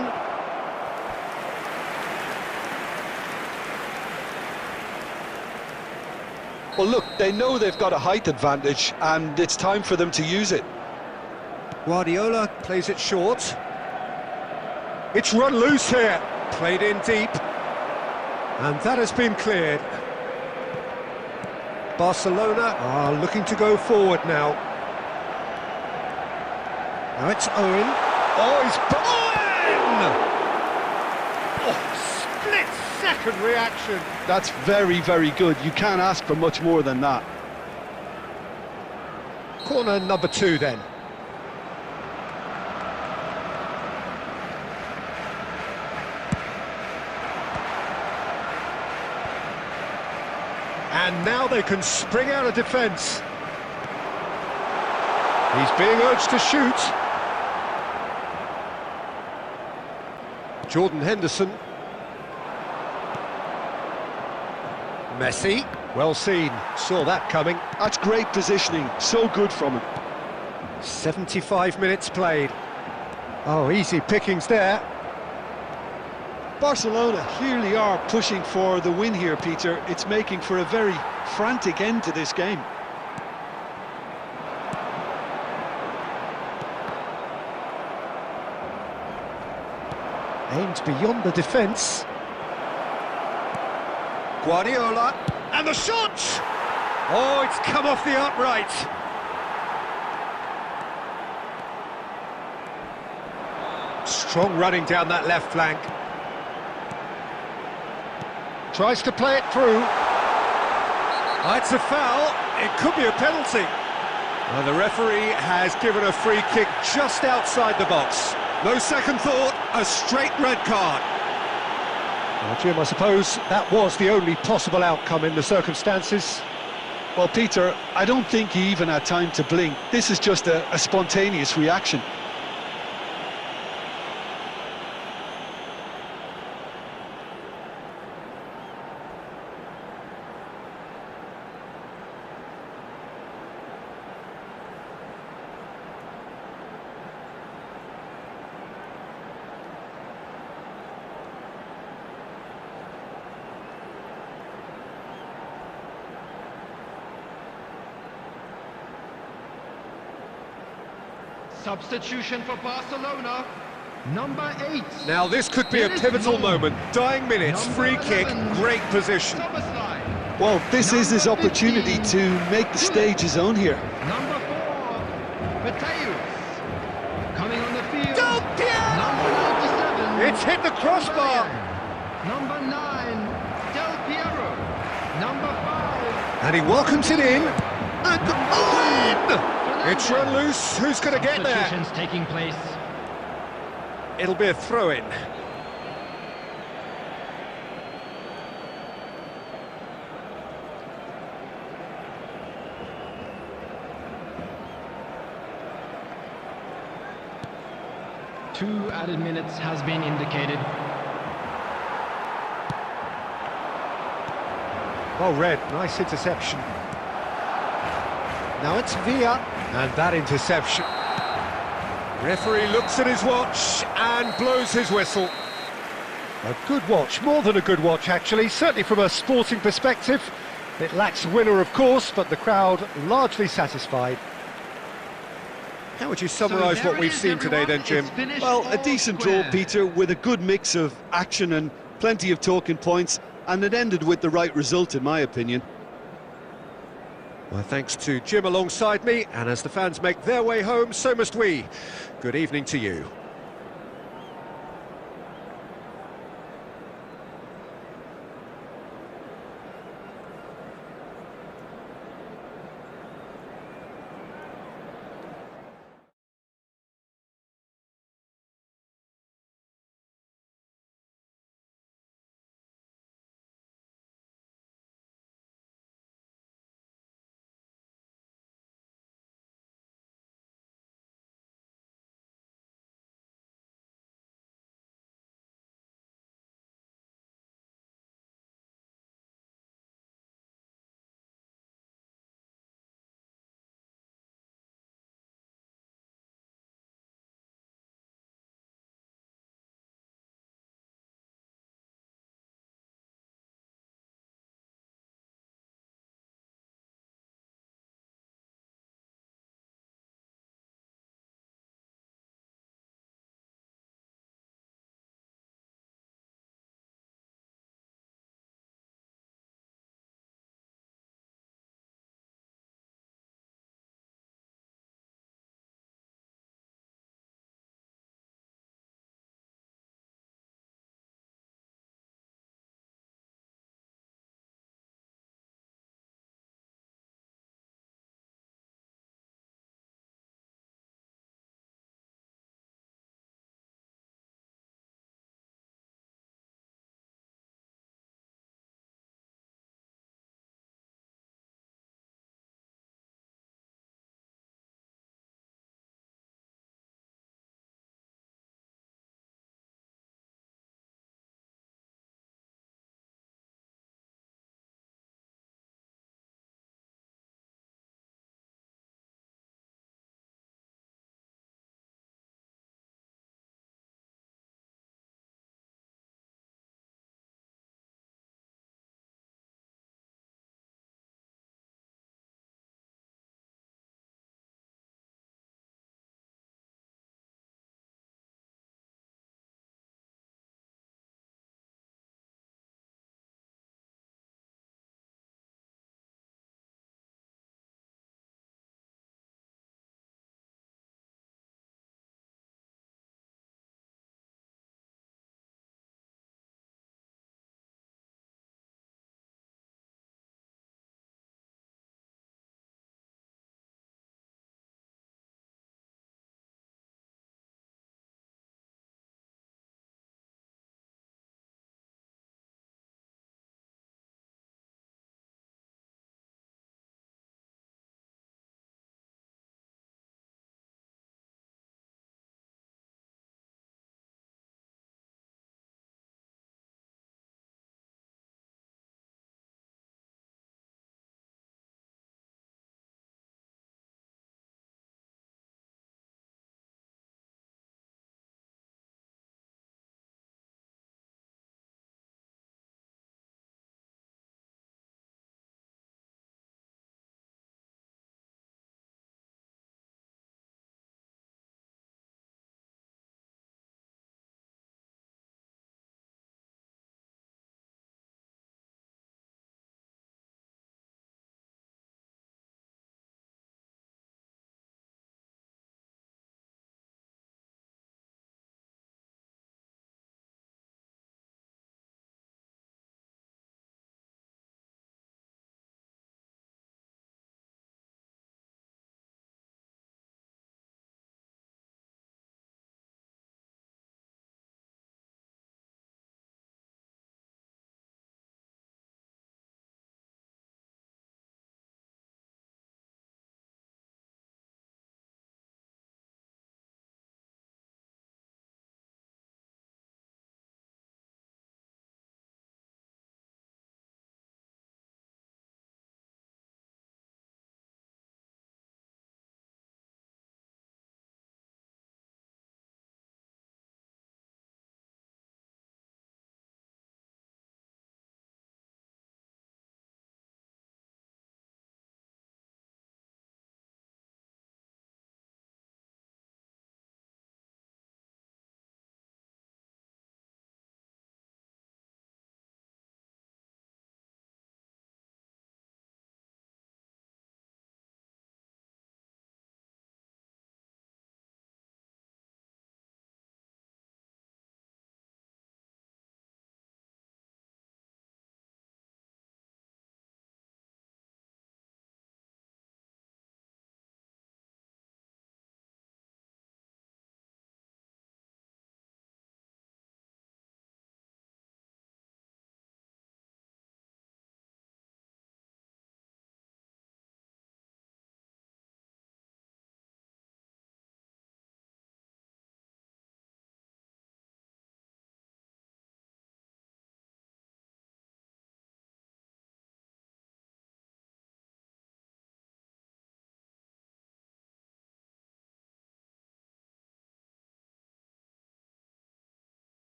Well, look, they know they've got a height advantage, and it's time for them to use it. Guardiola plays it short. It's run loose here. Played in deep. And that has been cleared. Barcelona are looking to go forward now. Now it's Owen. Oh, he's Owen! Oh, split-second reaction. That's very, very good. You can't ask for much more than that. Corner number 2 then. And now they can spring out of defence. He's being urged to shoot. Jordan Henderson. Messi. Well seen. Saw that coming. That's great positioning. So good from him. 75 minutes played. Oh, easy pickings there. Barcelona clearly are pushing for the win here, Peter. It's making for a very frantic end to this game. Aimed beyond the defence. Guardiola, and the shot! Oh, it's come off the upright. Strong running down that left flank. Tries to play it through. Oh, it's a foul. It could be a penalty. Well, the referee has given a free kick just outside the box. No second thought, a straight red card. Well, Jim, I suppose that was the only possible outcome in the circumstances. Well, Peter, I don't think he even had time to blink. This is just a spontaneous reaction. Substitution for Barcelona, number 8. Now this could be a pivotal moment. Dying minutes, free kick, great position. Well, this is his opportunity to make the stage his own here. Number 4, Mateus. Coming on the field. Del Piero! Number 97. It's hit the crossbar. Number 9, Del Piero. Number 5. And he welcomes it in. And Owen! It's run loose. Who's going to get there? Substitutions taking place. It'll be a throw-in. Two added minutes has been indicated. Well read, nice interception. Now it's Villa, and that interception. Referee looks at his watch and blows his whistle. A good watch, more than a good watch actually, certainly from a sporting perspective. It lacks a winner of course, but the crowd largely satisfied. How would you summarise what we've seen today then, Jim? Well, a decent draw, Peter, with a good mix of action and plenty of talking points, and it ended with the right result in my opinion. Well, thanks to Jim alongside me, and as the fans make their way home, so must we. Good evening to you.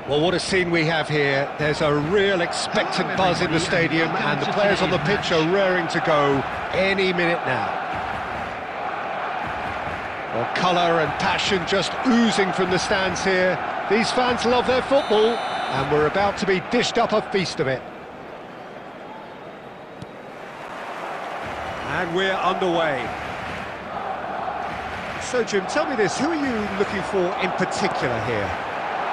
Well, what a scene we have here. There's a real expectant buzz in the stadium, and the players on the pitch are raring to go any minute now. Well, colour and passion just oozing from the stands here. These fans love their football, and we're about to be dished up a feast of it. And we're underway. So, Jim, tell me this, who are you looking for in particular here?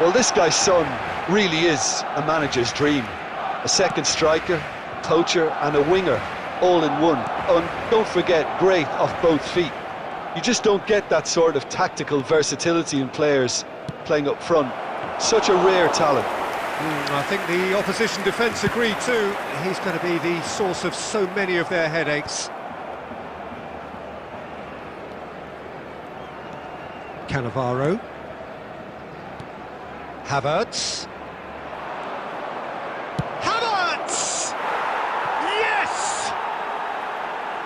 Well, this guy's son really is a manager's dream. A second striker, poacher and a winger, all in one. And don't forget, great off both feet. You just don't get that sort of tactical versatility in players playing up front. Such a rare talent. I think the opposition defence agree too. He's going to be the source of so many of their headaches. Cannavaro. Havertz. Havertz! Yes!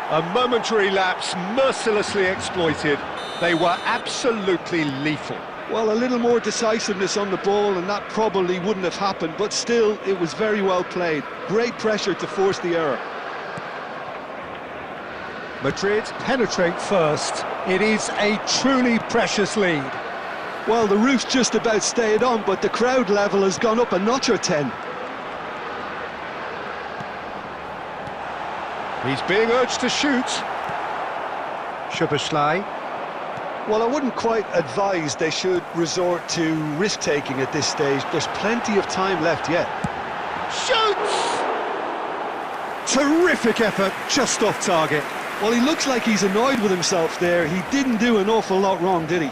A momentary lapse, mercilessly exploited. They were absolutely lethal. Well, a little more decisiveness on the ball and that probably wouldn't have happened, but still, it was very well played. Great pressure to force the error. Madrid penetrate first. It is a truly precious lead. Well, the roof's just about stayed on, but the crowd level has gone up a notch or 10. He's being urged to shoot. Szoboszlai. Well, I wouldn't quite advise they should resort to risk-taking at this stage. There's plenty of time left yet. Shoots! Terrific effort, just off target. Well, he looks like he's annoyed with himself there. He didn't do an awful lot wrong, did he?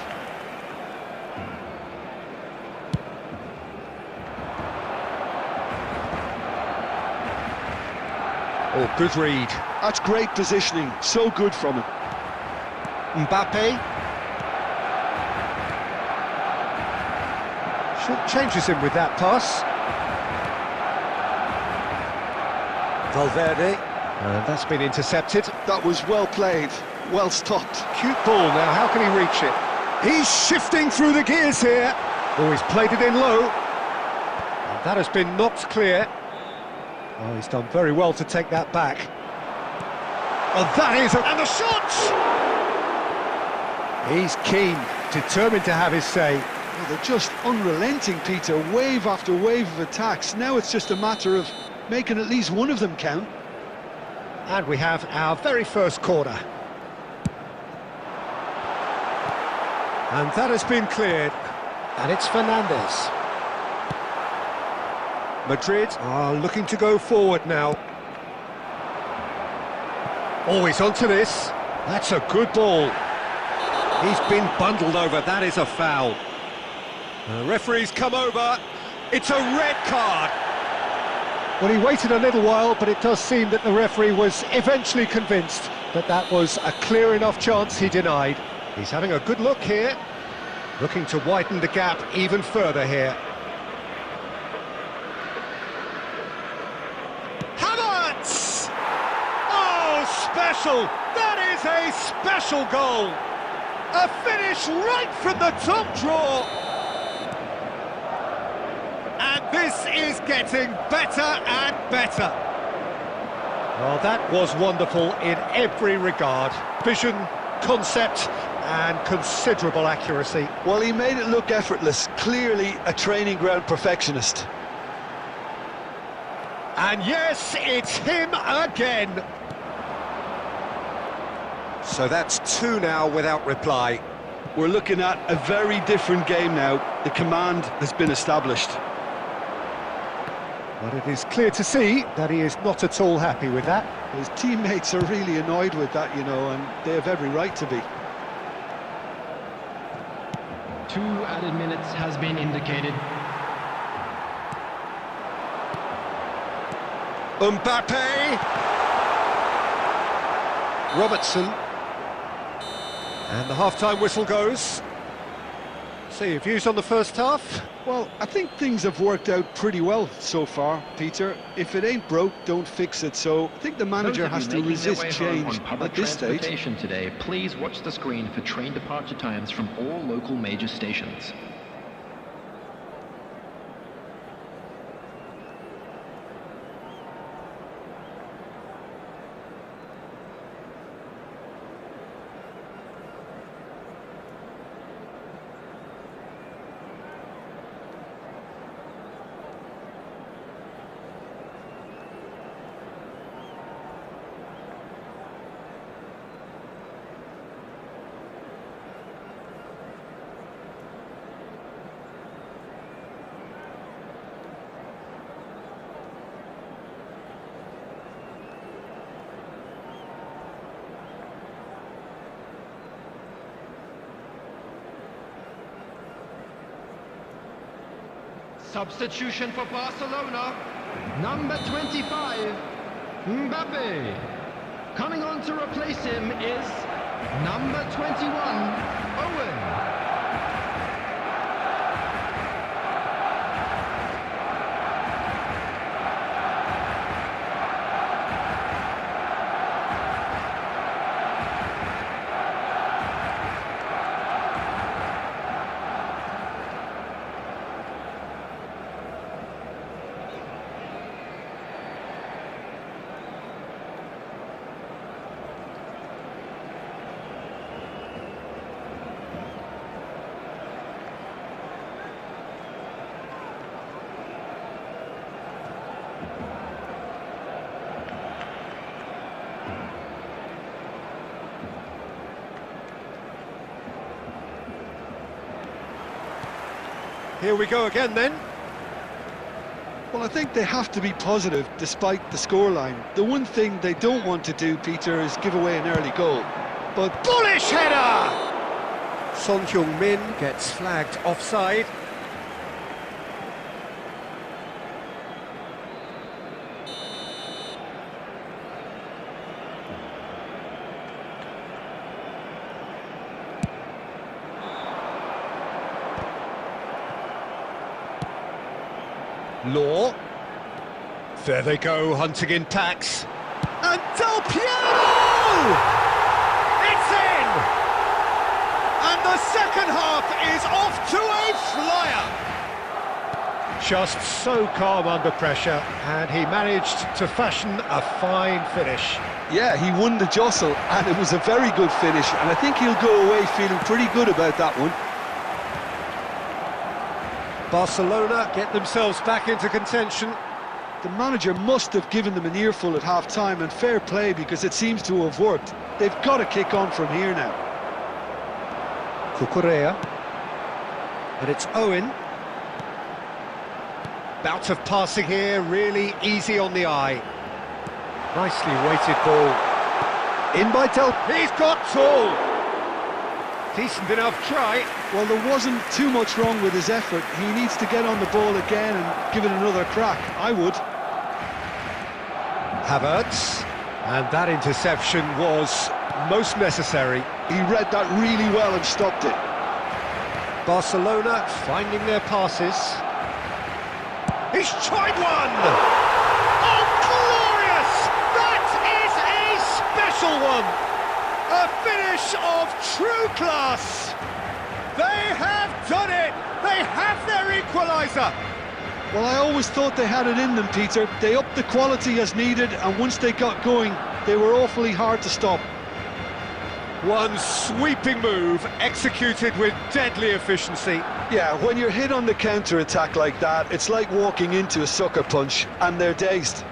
Oh, good read. That's great positioning. So good from him. Mbappe. Changes him with that pass. Valverde. And that's been intercepted. That was well played. Well stopped. Cute ball now. How can he reach it? He's shifting through the gears here. Oh, he's played it in low. And that has been knocked clear. Oh, he's done very well to take that back. Oh, that is... And the shot! He's keen, determined to have his say. Well, they're just unrelenting, Peter. Wave after wave of attacks. Now it's just a matter of making at least one of them count. And we have our very first corner. And that has been cleared. And it's Fernandes. Madrid are looking to go forward now. Oh, he's onto this. That's a good ball. He's been bundled over. That is a foul. The referee's come over. It's a red card. Well, he waited a little while, but it does seem that the referee was eventually convinced that that was a clear enough chance he denied. He's having a good look here. Looking to widen the gap even further here. Special! That is a special goal! A finish right from the top draw! And this is getting better and better. Well, that was wonderful in every regard. Vision, concept, and considerable accuracy. Well, he made it look effortless. Clearly a training ground perfectionist. And yes, it's him again! So that's 2 now without reply. We're looking at a very different game now. The command has been established. But it is clear to see that he is not at all happy with that. His teammates are really annoyed with that, you know, and they have every right to be. 2 added minutes has been indicated. Mbappe! Robertson. And the half-time whistle goes. So your views on the first half? Well, I think things have worked out pretty well so far, Peter. If it ain't broke, don't fix it. So I think the manager has to resist change at this stage. Today, please watch the screen for train departure times from all local major stations. Substitution for Barcelona. Number 25, Mbappe. Coming on to replace him is number 21, Owen. Here we go again then. Well, I think they have to be positive despite the scoreline. The one thing they don't want to do, Peter, is give away an early goal. But Bullish header! Son Heung-min gets flagged offside. Law. There they go, hunting in packs. And Del Piero! It's in! And the second half is off to a flyer! Just so calm under pressure, and he managed to fashion a fine finish. yeah, he won the jostle, and it was a very good finish, and I think he'll go away feeling pretty good about that one. Barcelona get themselves back into contention. The manager must have given them an earful at half-time, and fair play, because it seems to have worked. They've got to kick on from here now. Cucurella. And it's Owen. Bout of passing here, really easy on the eye. Nicely weighted ball. In by Del... He's got tall! Decent enough try. Well, there wasn't too much wrong with his effort. He needs to get on the ball again and give it another crack. I would. Havertz. And that interception was most necessary. He read that really well and stopped it. Barcelona finding their passes. He's tried one! Oh, glorious! That is a special one! A finish of true class! They have done it! They have their equaliser! Well, I always thought they had it in them, Peter. They upped the quality as needed, and once they got going, they were awfully hard to stop. One sweeping move, executed with deadly efficiency. Yeah, when you're hit on the counter-attack like that, it's like walking into a sucker punch, and they're dazed.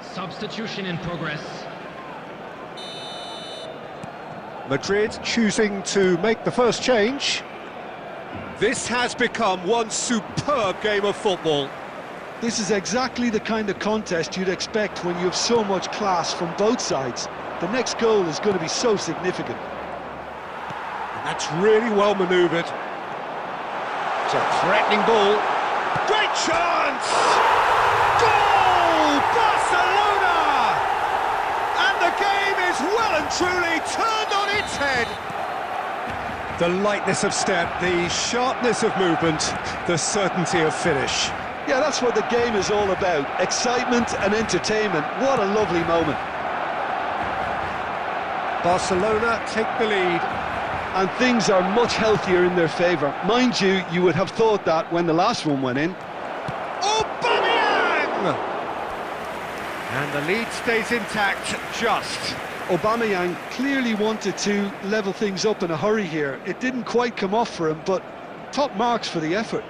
Substitution in progress. Madrid choosing to make the first change. This has become one superb game of football. This is exactly the kind of contest you'd expect when you have so much class from both sides. The next goal is going to be so significant. And that's really well manoeuvred. It's a threatening ball. Great chance! Goal! Barcelona! And the game is well and truly turned on its head. The lightness of step, the sharpness of movement, the certainty of finish. Yeah, that's what the game is all about. Excitement and entertainment. What a lovely moment. Barcelona take the lead. And things are much healthier in their favour. Mind you, you would have thought that when the last one went in. Aubameyang! And the lead stays intact, just. Aubameyang clearly wanted to level things up in a hurry here. It didn't quite come off for him, but top marks for the effort.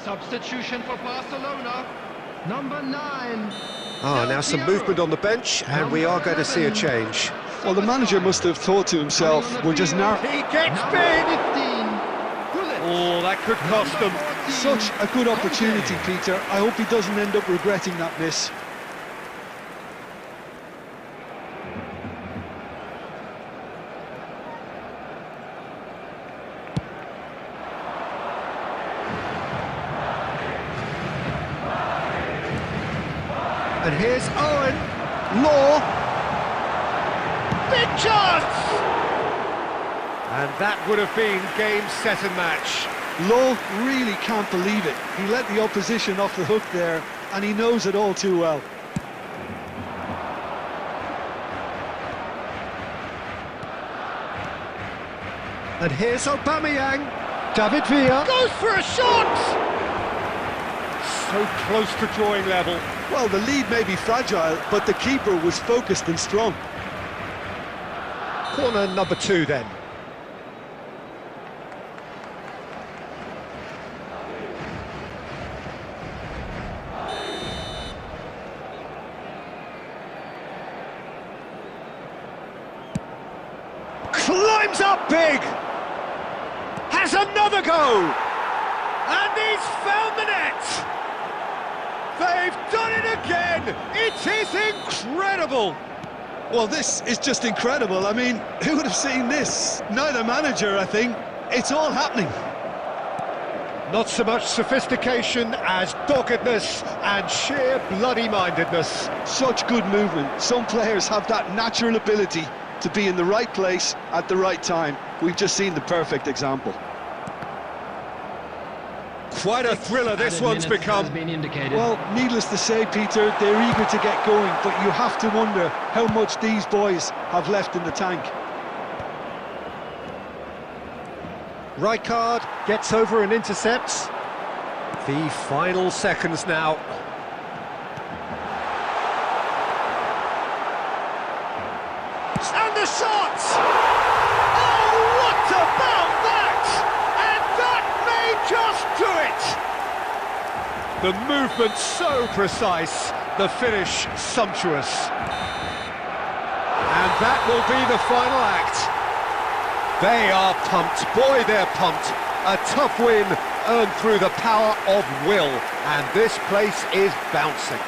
Substitution for Barcelona. Number 9. Now some movement on the bench, and we are going to see a change. Well, the manager must have thought to himself, we're just narrow. He gets big! 15. Oh, that could cost them. Such a good opportunity, Peter. I hope he doesn't end up regretting that miss. And here's Owen. Law. Big chance! And that would have been game, set and match. Law really can't believe it. He let the opposition off the hook there, and he knows it all too well. And here's Aubameyang. David Villa goes for a shot! So close to drawing level. Well, the lead may be fragile, but the keeper was focused and strong. Corner number 2 then. Climbs up big! Has another go! And he's found the net! They've done it again! It is incredible! Well, this is just incredible. I mean, who would have seen this? Neither manager, I think. It's all happening. Not so much sophistication as doggedness and sheer bloody-mindedness. Such good movement. Some players have that natural ability to be in the right place at the right time. We've just seen the perfect example. Quite a thriller this one's become. Well, needless to say, Peter, they're eager to get going, but you have to wonder how much these boys have left in the tank. Rijkaard gets over and intercepts. The final seconds now. And the shot! Oh, what about that? And that may just do it! The movement so precise, the finish sumptuous. And that will be the final act. They are pumped, boy they're pumped. A tough win earned through the power of will, and this place is bouncing.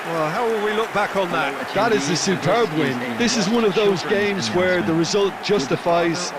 Well, how will we look back on that? That is a superb win. This is one of those games where the result justifies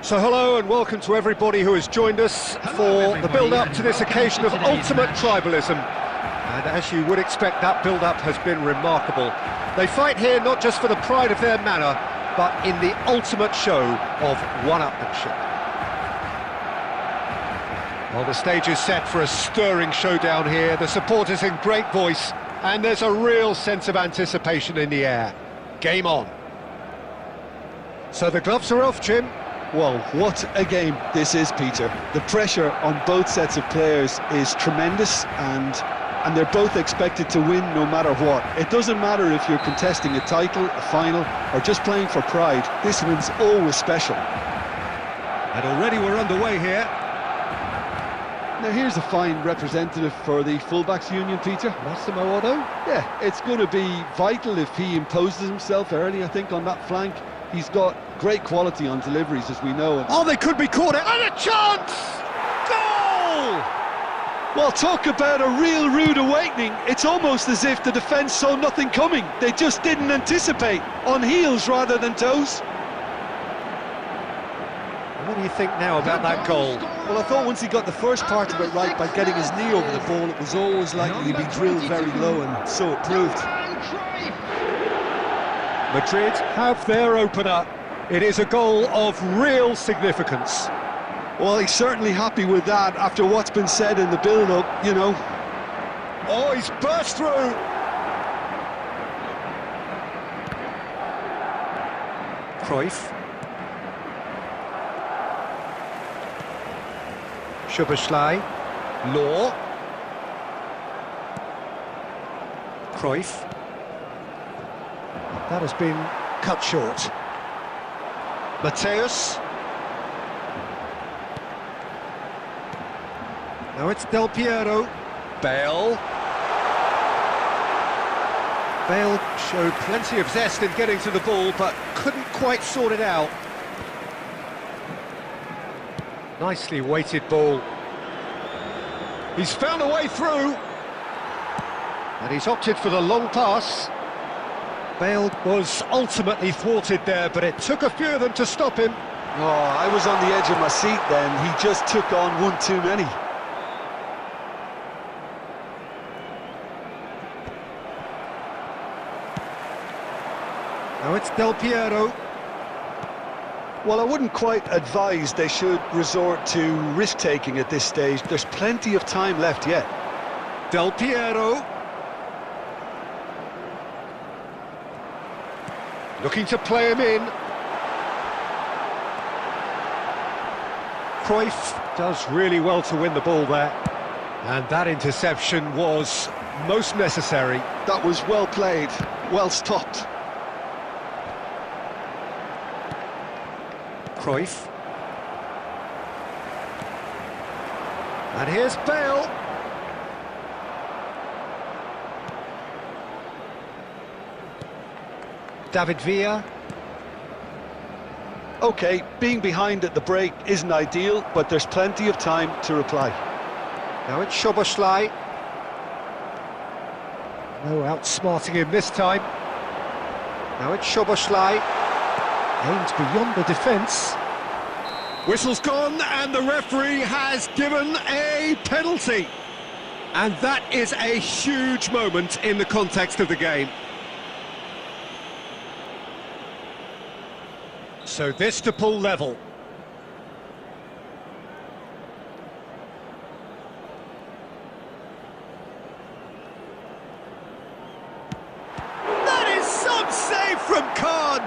So hello and welcome to everybody who has joined us for the build-up to this occasion of ultimate tribalism. And as you would expect, that build-up has been remarkable. They fight here not just for the pride of their manor, but in the ultimate show of one-upmanship. Well, the stage is set for a stirring showdown here. The supporters in great voice, and there's a real sense of anticipation in the air. Game on. So the gloves are off, Jim. Well, what a game this is, Peter. The pressure on both sets of players is tremendous, and they're both expected to win no matter what. It doesn't matter if you're contesting a title, a final, or just playing for pride. This one's always special. And already we're underway here. Now here's a fine representative for the fullbacks union, Peter. Massimo Otto? Yeah, it's going to be vital if he imposes himself early, I think, on that flank. He's got great quality on deliveries, as we know. Oh, they could be caught out. And a chance! Goal! Well, talk about a real rude awakening. It's almost as if the defence saw nothing coming. They just didn't anticipate, on heels rather than toes. What do you think now about that goal? Well, I thought once he got the first part of it right by getting his knee over the ball, it was always likely to be drilled very low, and so it proved. Madrid have their opener. It is a goal of real significance. Well, he's certainly happy with that after what's been said in the build-up, you know. Oh, he's burst through. Cruyff. Szoboszlai. Law. Cruyff. That has been cut short. Mateus. Now it's Del Piero. Bale. Bale showed plenty of zest in getting to the ball, but couldn't quite sort it out. Nicely weighted ball. He's found a way through. And he's opted for the long pass. Bale was ultimately thwarted there, but it took a few of them to stop him. Oh, I was on the edge of my seat then. He just took on one too many. Now it's Del Piero. Well, I wouldn't quite advise they should resort to risk-taking at this stage. There's plenty of time left yet. Del Piero. Looking to play him in. Cruyff does really well to win the ball there. And that interception was most necessary. That was well played, well stopped. Cruyff. And here's Bale. David Villa. OK, being behind at the break isn't ideal, but there's plenty of time to reply. Now it's Szoboszlai. No outsmarting him this time. Now it's Szoboszlai. Aimed beyond the defence. Whistle's gone and the referee has given a penalty. And that is a huge moment in the context of the game. So this to pull level. That is some save from Khan.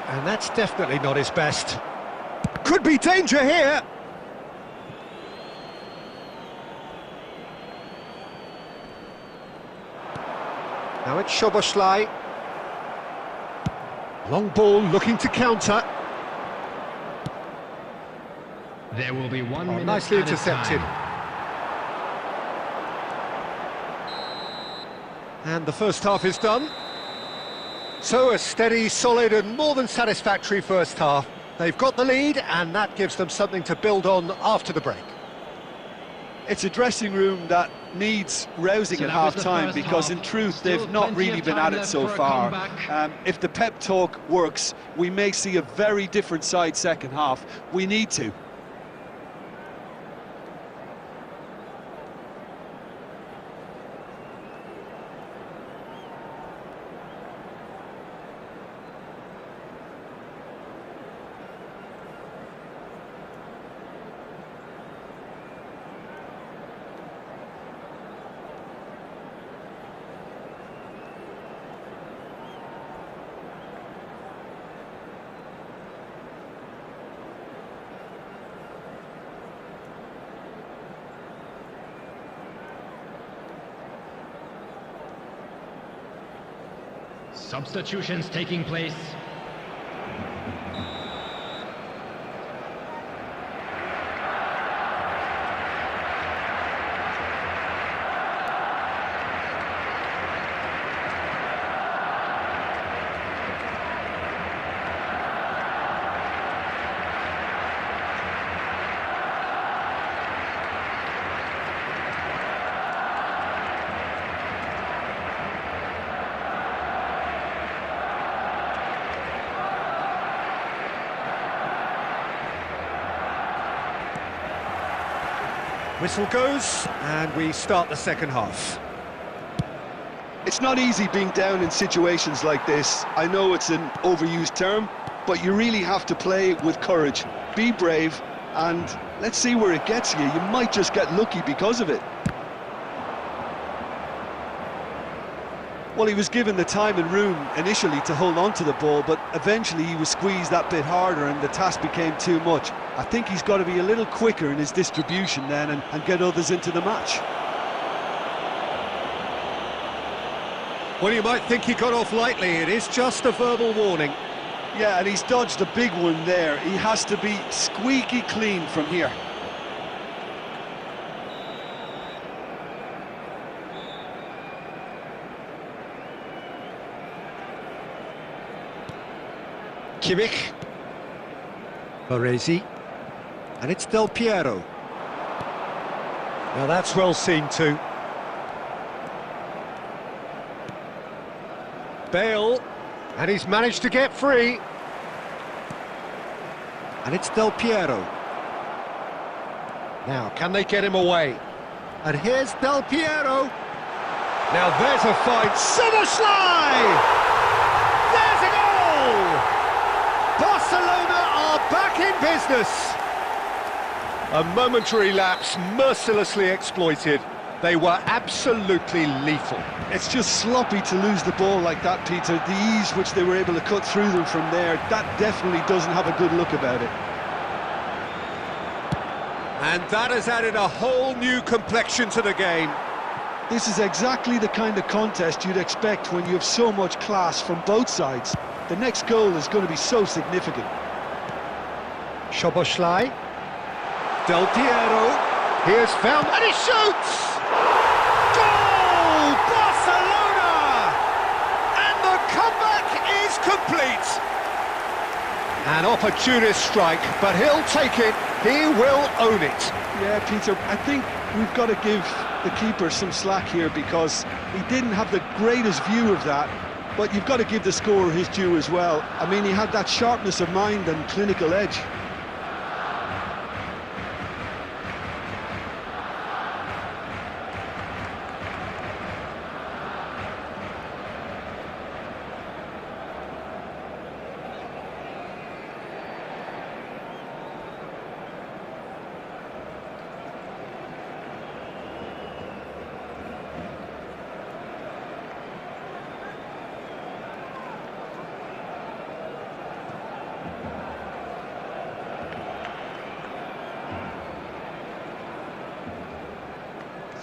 And that's definitely not his best. Could be danger here. Now it's Szoboszlai. Long ball looking to counter. There will be 1 minute nicely at a intercepted. time. And the first half is done. So a steady, solid and more than satisfactory first half. They've got the lead and that gives them something to build on after the break. It's a dressing room that needs rousing So at that was the half-time, first because half. in truth Still they've not plenty really of been time at it left so for a far. comeback. If the pep talk works, we may see a very different side second half. We need to. Substitutions taking place. Whistle goes, and we start the second half. It's not easy being down in situations like this. I know it's an overused term, but you really have to play with courage. Be brave, and let's see where it gets you. You might just get lucky because of it. Well, he was given the time and room initially to hold on to the ball, but eventually he was squeezed that bit harder and the task became too much. I think he's got to be a little quicker in his distribution then and get others into the match. Well, you might think he got off lightly. It is just a verbal warning. Yeah, and he's dodged a big one there. He has to be squeaky clean from here. Kimmich. Baresi. And it's Del Piero. Now that's well seen too. Bale. And he's managed to get free. And it's Del Piero. Now, can they get him away? And here's Del Piero. Now there's a fine Somerslide! There's a goal! Barcelona are back in business. A momentary lapse mercilessly exploited. They were absolutely lethal. It's just sloppy to lose the ball like that, Peter. The ease which they were able to cut through them from there, that definitely doesn't have a good look about it. And that has added a whole new complexion to the game. This is exactly the kind of contest you'd expect when you have so much class from both sides. The next goal is going to be so significant. Szoboszlai. Del Piero. Here's found and he shoots! Goal! Barcelona! And the comeback is complete. An opportunist strike, but he'll take it. He will own it. Yeah, Peter, I think we've got to give the keeper some slack here because he didn't have the greatest view of that, but you've got to give the scorer his due as well. I mean, he had that sharpness of mind and clinical edge.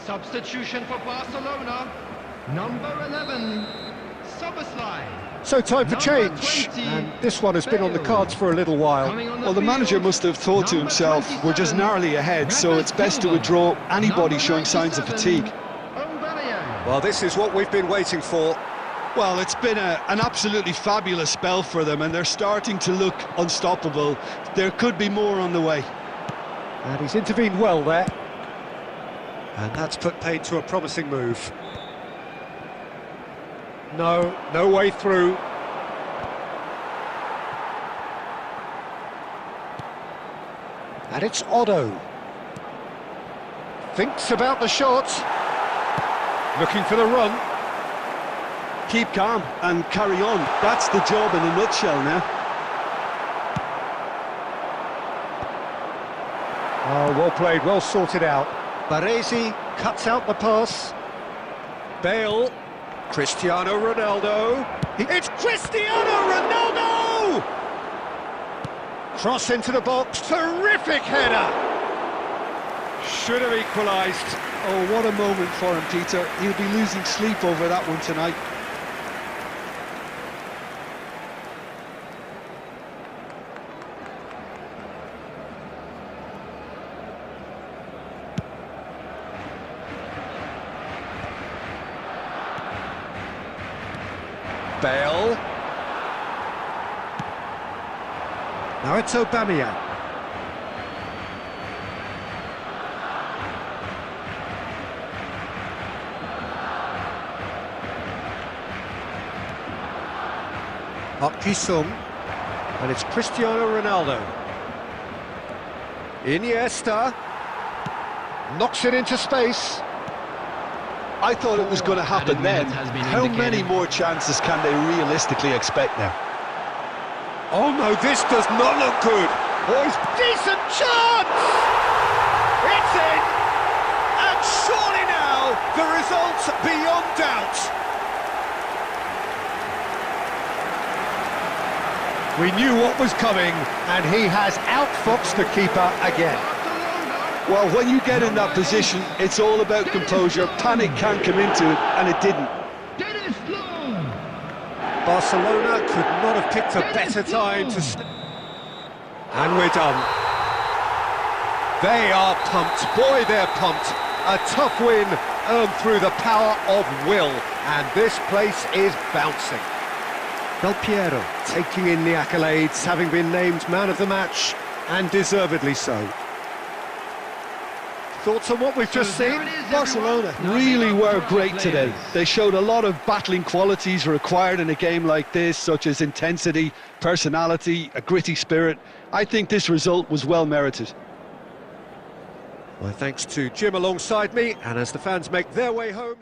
Substitution for Barcelona, number 11, Soboslai. So time for Number change, 20, and this one has been on the cards for a little while. Well, the manager must have thought to himself, we're just narrowly ahead, so it's best to withdraw anybody showing signs of fatigue. Well, this is what we've been waiting for. Well, it's been an absolutely fabulous spell for them, and they're starting to look unstoppable. There could be more on the way. And he's intervened well there. And that's put paid to a promising move. No way through. And it's Otto. Thinks about the shot. Looking for the run. Keep calm and carry on. That's the job in a nutshell now. Oh, well played, well sorted out. Baresi cuts out the pass. Bale. Cristiano Ronaldo. It's Cristiano Ronaldo! Cross into the box. Terrific header! Should have equalised. Oh, what a moment for him, Peter. He'll be losing sleep over that one tonight. Bale. Now it's Aubameyang. Park Ji-sung. And it's Cristiano Ronaldo. Iniesta. Knocks it into space. I thought it was going to happen then. How many more chances can they realistically expect now? Oh no, this does not look good. Boys, decent chance! It's in! And surely now, the result's beyond doubt. We knew what was coming, and he has outfoxed the keeper again. Well, when you get in that position, it's all about composure. Panic can't come into it, and it didn't. Barcelona could not have picked a better time to... And we're done. They are pumped. Boy, they're pumped. A tough win earned through the power of will. And this place is bouncing. Del Piero taking in the accolades, having been named man of the match, and deservedly so. Thoughts on what we've just seen? Barcelona really were great today. They showed a lot of battling qualities required in a game like this, such as intensity, personality, a gritty spirit. I think this result was well merited. My thanks to Jim alongside me, and as the fans make their way home...